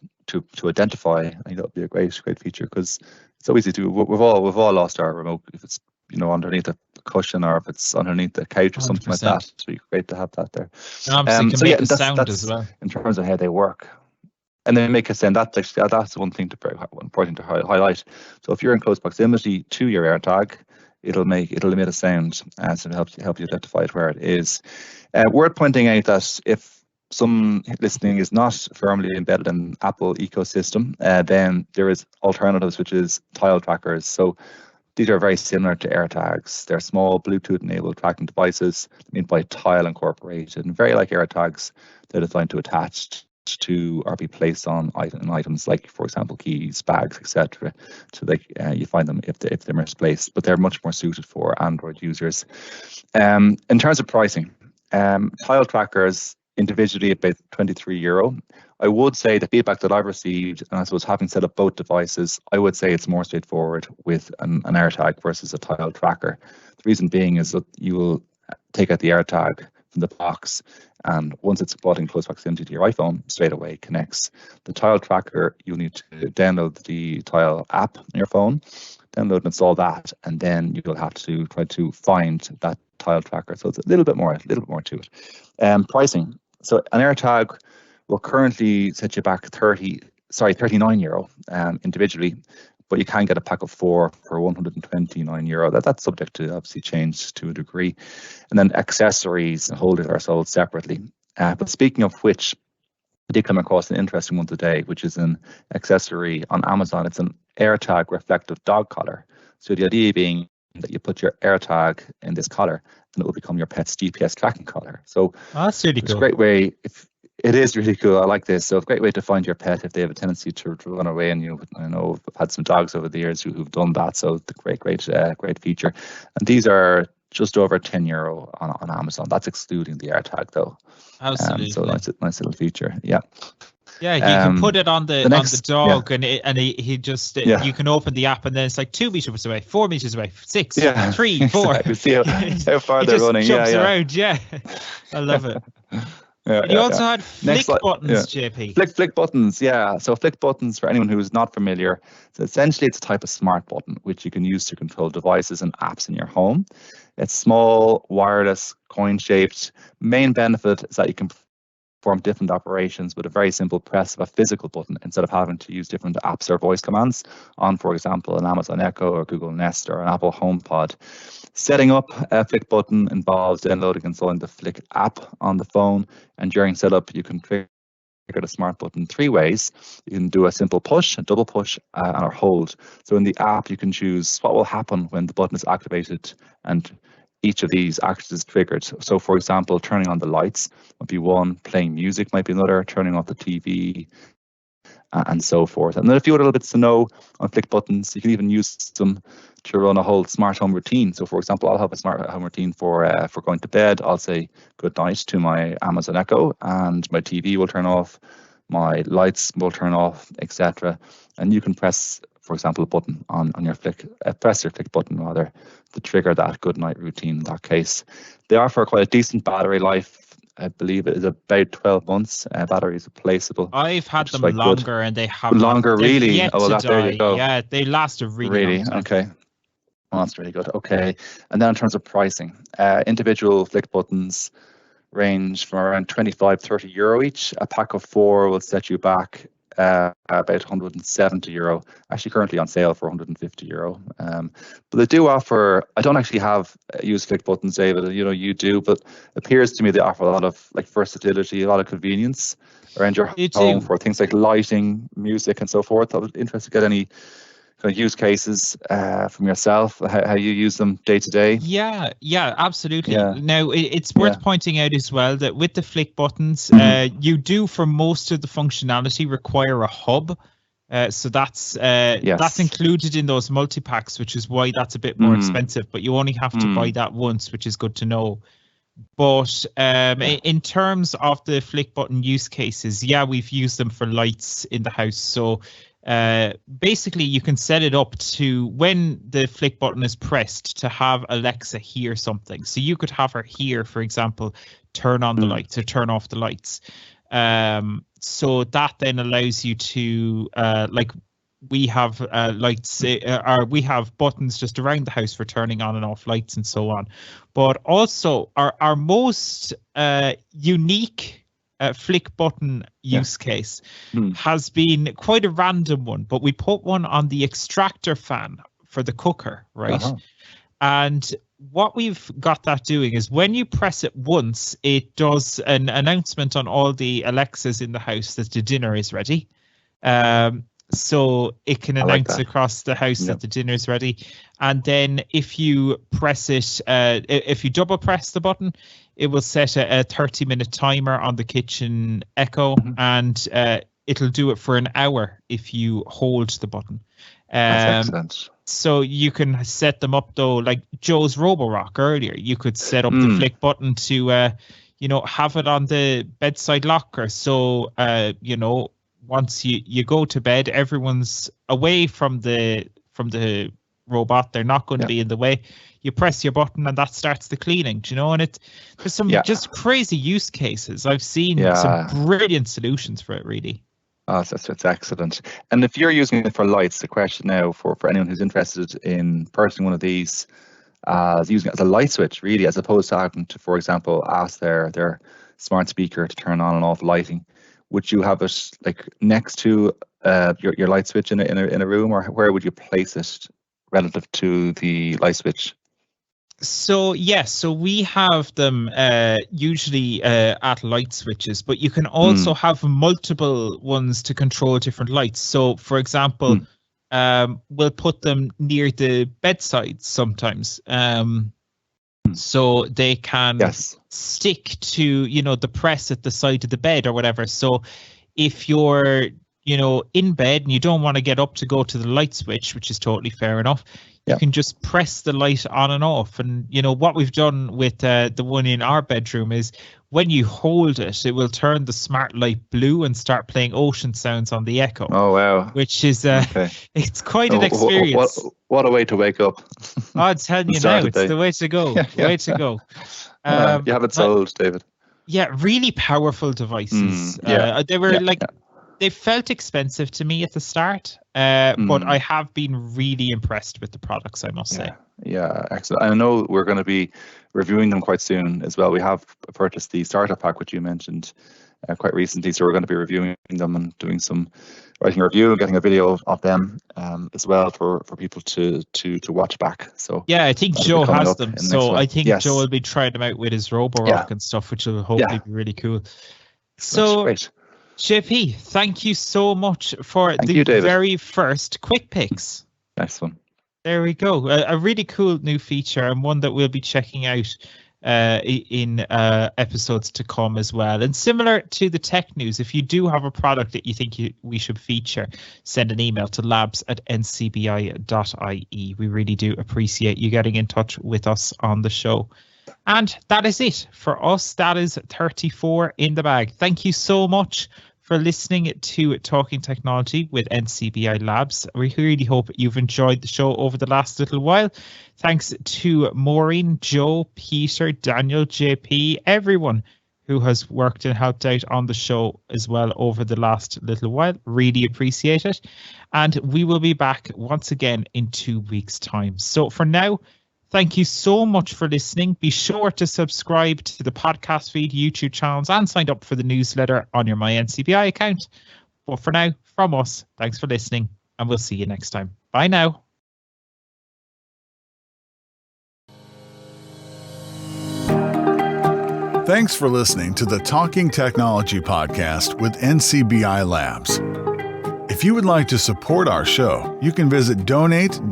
identify, I think that would be a great feature, because it's so easy to. We've all lost our remote if it's underneath a cushion or if it's underneath the couch or 100%. Something like that. So it's great to have that there. And obviously, can make a sound as well. In terms of how they work, and they make a sound. That's one thing important to highlight. So if you're in close proximity to your AirTag, it'll emit a sound, so it'll help you identify where it is. Worth pointing out that if some listening is not firmly embedded in Apple ecosystem, then there is alternatives, which is tile trackers. So these are very similar to AirTags. They're small Bluetooth-enabled tracking devices made by Tile Incorporated, and very like AirTags, they're designed to attach to or be placed on items like, for example, keys, bags, etc. So you find them if they're misplaced, but they're much more suited for Android users. In terms of pricing, tile trackers individually at about €23. I would say the feedback that I've received, and I suppose having set up both devices, I would say it's more straightforward with an AirTag versus a tile tracker. The reason being is that you will take out the AirTag from the box, and once it's brought in close proximity to your iPhone, straight away connects. The tile tracker, you'll need to download the Tile app on your phone. download and install that, and then you'll have to try to find that tile tracker. So it's a little bit more to it. Pricing. So an AirTag will currently set you back €39 individually, but you can get a pack of 4 for €129. That's subject to obviously change to a degree. And then accessories and holders are sold separately. But speaking of which, I did come across an interesting one today, which is an accessory on Amazon. It's an AirTag reflective dog collar. So the idea being that you put your AirTag in this collar and it will become your pet's GPS tracking collar. So that's really it's cool. a great way. It is really cool. I like this. So it's a great way to find your pet if they have a tendency to run away. And I know I've had some dogs over the years who've done that. So it's a great feature. And these are just over €10 on Amazon. That's excluding the AirTag though. Absolutely. So nice little feature. Yeah. Yeah, you can put it on the dog, yeah. and he just Yeah. you can open the app, and then it's like 2 meters away, 4 meters away, 6, Yeah, 3, 4. exactly. See how far He they're just running. jumps Yeah. around. Yeah, I love it. Yeah, And you also had flick buttons, JP. Flick buttons, yeah. So flick buttons, for anyone who is not familiar, so essentially it's a type of smart button which you can use to control devices and apps in your home. It's small, wireless, coin-shaped. Main benefit is that you can perform different operations with a very simple press of a physical button instead of having to use different apps or voice commands on, for example, an Amazon Echo or Google Nest or an Apple HomePod. Setting up a Flick button involves downloading and installing the Flick app on the phone, and during setup you can trigger the smart button 3 ways. You can do a simple push, a double push, or hold. So in the app you can choose what will happen when the button is activated, and each of these actions is triggered. So for example, turning on the lights might be one, playing music might be another, turning off the TV, and so forth. And then a few other little bits to know on Flick buttons. You can even use them to run a whole smart home routine. So for example, I'll have a smart home routine for going to bed. I'll say good night to my Amazon Echo, and my TV will turn off, my lights will turn off, etc. And you can press, for example, a button on your press your Flick button rather, to trigger that good night routine in that case. They offer quite a decent battery life. I believe it is about 12 months. Battery is replaceable. I've had them longer, and they have longer, really. Yet to die. There you go. Yeah, they last a really long time. Okay. Well, that's really good. Okay. And then in terms of pricing, individual Flick buttons range from around €25-30 each. A pack of 4 will set you back about €170. Actually, currently on sale for €150. But they do offer. I don't actually use Flick buttons, David. You do, but it appears to me they offer a lot of versatility, a lot of convenience around your home for things like lighting, music, and so forth. I was interested to get any kind of use cases from yourself, how you use them day to day. Yeah, absolutely. Yeah. Now, it's worth pointing out as well that with the Flick buttons, you do, for most of the functionality, require a hub. So that's included in those multi-packs, which is why that's a bit more expensive. But you only have to buy that once, which is good to know. But in terms of the Flick button use cases, we've used them for lights in the house. So basically you can set it up to, when the Flick button is pressed, to have Alexa hear something. So you could have her hear, for example, turn on the lights or turn off the lights. So that then allows you to we have lights, or we have buttons just around the house for turning on and off lights and so on. But also our most unique Flick button use case has been quite a random one, but we put one on the extractor fan for the cooker, right? And what we've got that doing is, when you press it once, it does an announcement on all the Alexas in the house that the dinner is ready. So it can announce across the house that the dinner is ready. And then if you press it, if you double press the button, it will set a 30-minute timer on the kitchen Echo, and it'll do it for an hour if you hold the button. That's excellent. So you can set them up, though, like Joe's Roborock earlier. You could set up the Flick button to, have it on the bedside locker. So, once you go to bed, everyone's away from the robot. They're not going to be in the way. You press your button and that starts the cleaning, and there's some just crazy use cases. I've seen some brilliant solutions for it, really. Oh, that's excellent. And if you're using it for lights, the question now for anyone who's interested in purchasing one of these, using it as a light switch, really, as opposed to having to, for example, ask their smart speaker to turn on and off lighting, would you have it like next to your light switch in a room, or where would you place it relative to the light switch? So yes, so we have them usually at light switches, but you can also have multiple ones to control different lights. So for example, we'll put them near the bedside sometimes, so they can stick to, the press at the side of the bed or whatever. So if you're, in bed and you don't want to get up to go to the light switch, which is totally fair enough, you can just press the light on and off. And, what we've done with the one in our bedroom is when you hold it, it will turn the smart light blue and start playing ocean sounds on the Echo. Oh, wow. Which is, it's quite an experience. What a way to wake up. I'm telling you now, it's the way to go. Way to go. You have it sold, David. Yeah, really powerful devices. They were they felt expensive to me at the start, but I have been really impressed with the products, I must say. Yeah, excellent. I know we're going to be reviewing them quite soon as well. We have purchased the starter pack, which you mentioned quite recently, so we're going to be reviewing them and writing a review and getting a video of them as well for people to watch back. So yeah, I think Joe has them, so I think Joe will be trying them out with his Roborock and stuff, which will hopefully be really cool. So great. JP, thank you so much for the very first quick picks. Nice one. There we go. A really cool new feature, and one that we'll be checking out in episodes to come as well. And similar to the tech news, if you do have a product that you think we should feature, send an email to labs@ncbi.ie. We really do appreciate you getting in touch with us on the show. And that is it for us. That is 34 in the bag. Thank you so much for listening to Talking Technology with NCBI Labs. We really hope you've enjoyed the show over the last little while. Thanks to Maureen, Joe, Peter, Daniel, JP, everyone who has worked and helped out on the show as well over the last little while. Really appreciate it. And we will be back once again in 2 weeks' time. So for now, thank you so much for listening. Be sure to subscribe to the podcast feed, YouTube channels, and sign up for the newsletter on your MyNCBI account. But for now, from us, thanks for listening, and we'll see you next time. Bye now. Thanks for listening to the Talking Technology podcast with NCBI Labs. If you would like to support our show, you can visit donate.ncbi.ie.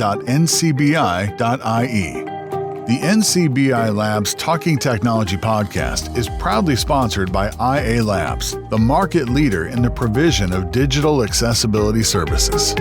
The NCBI Labs Talking Technology podcast is proudly sponsored by IA Labs, the market leader in the provision of digital accessibility services.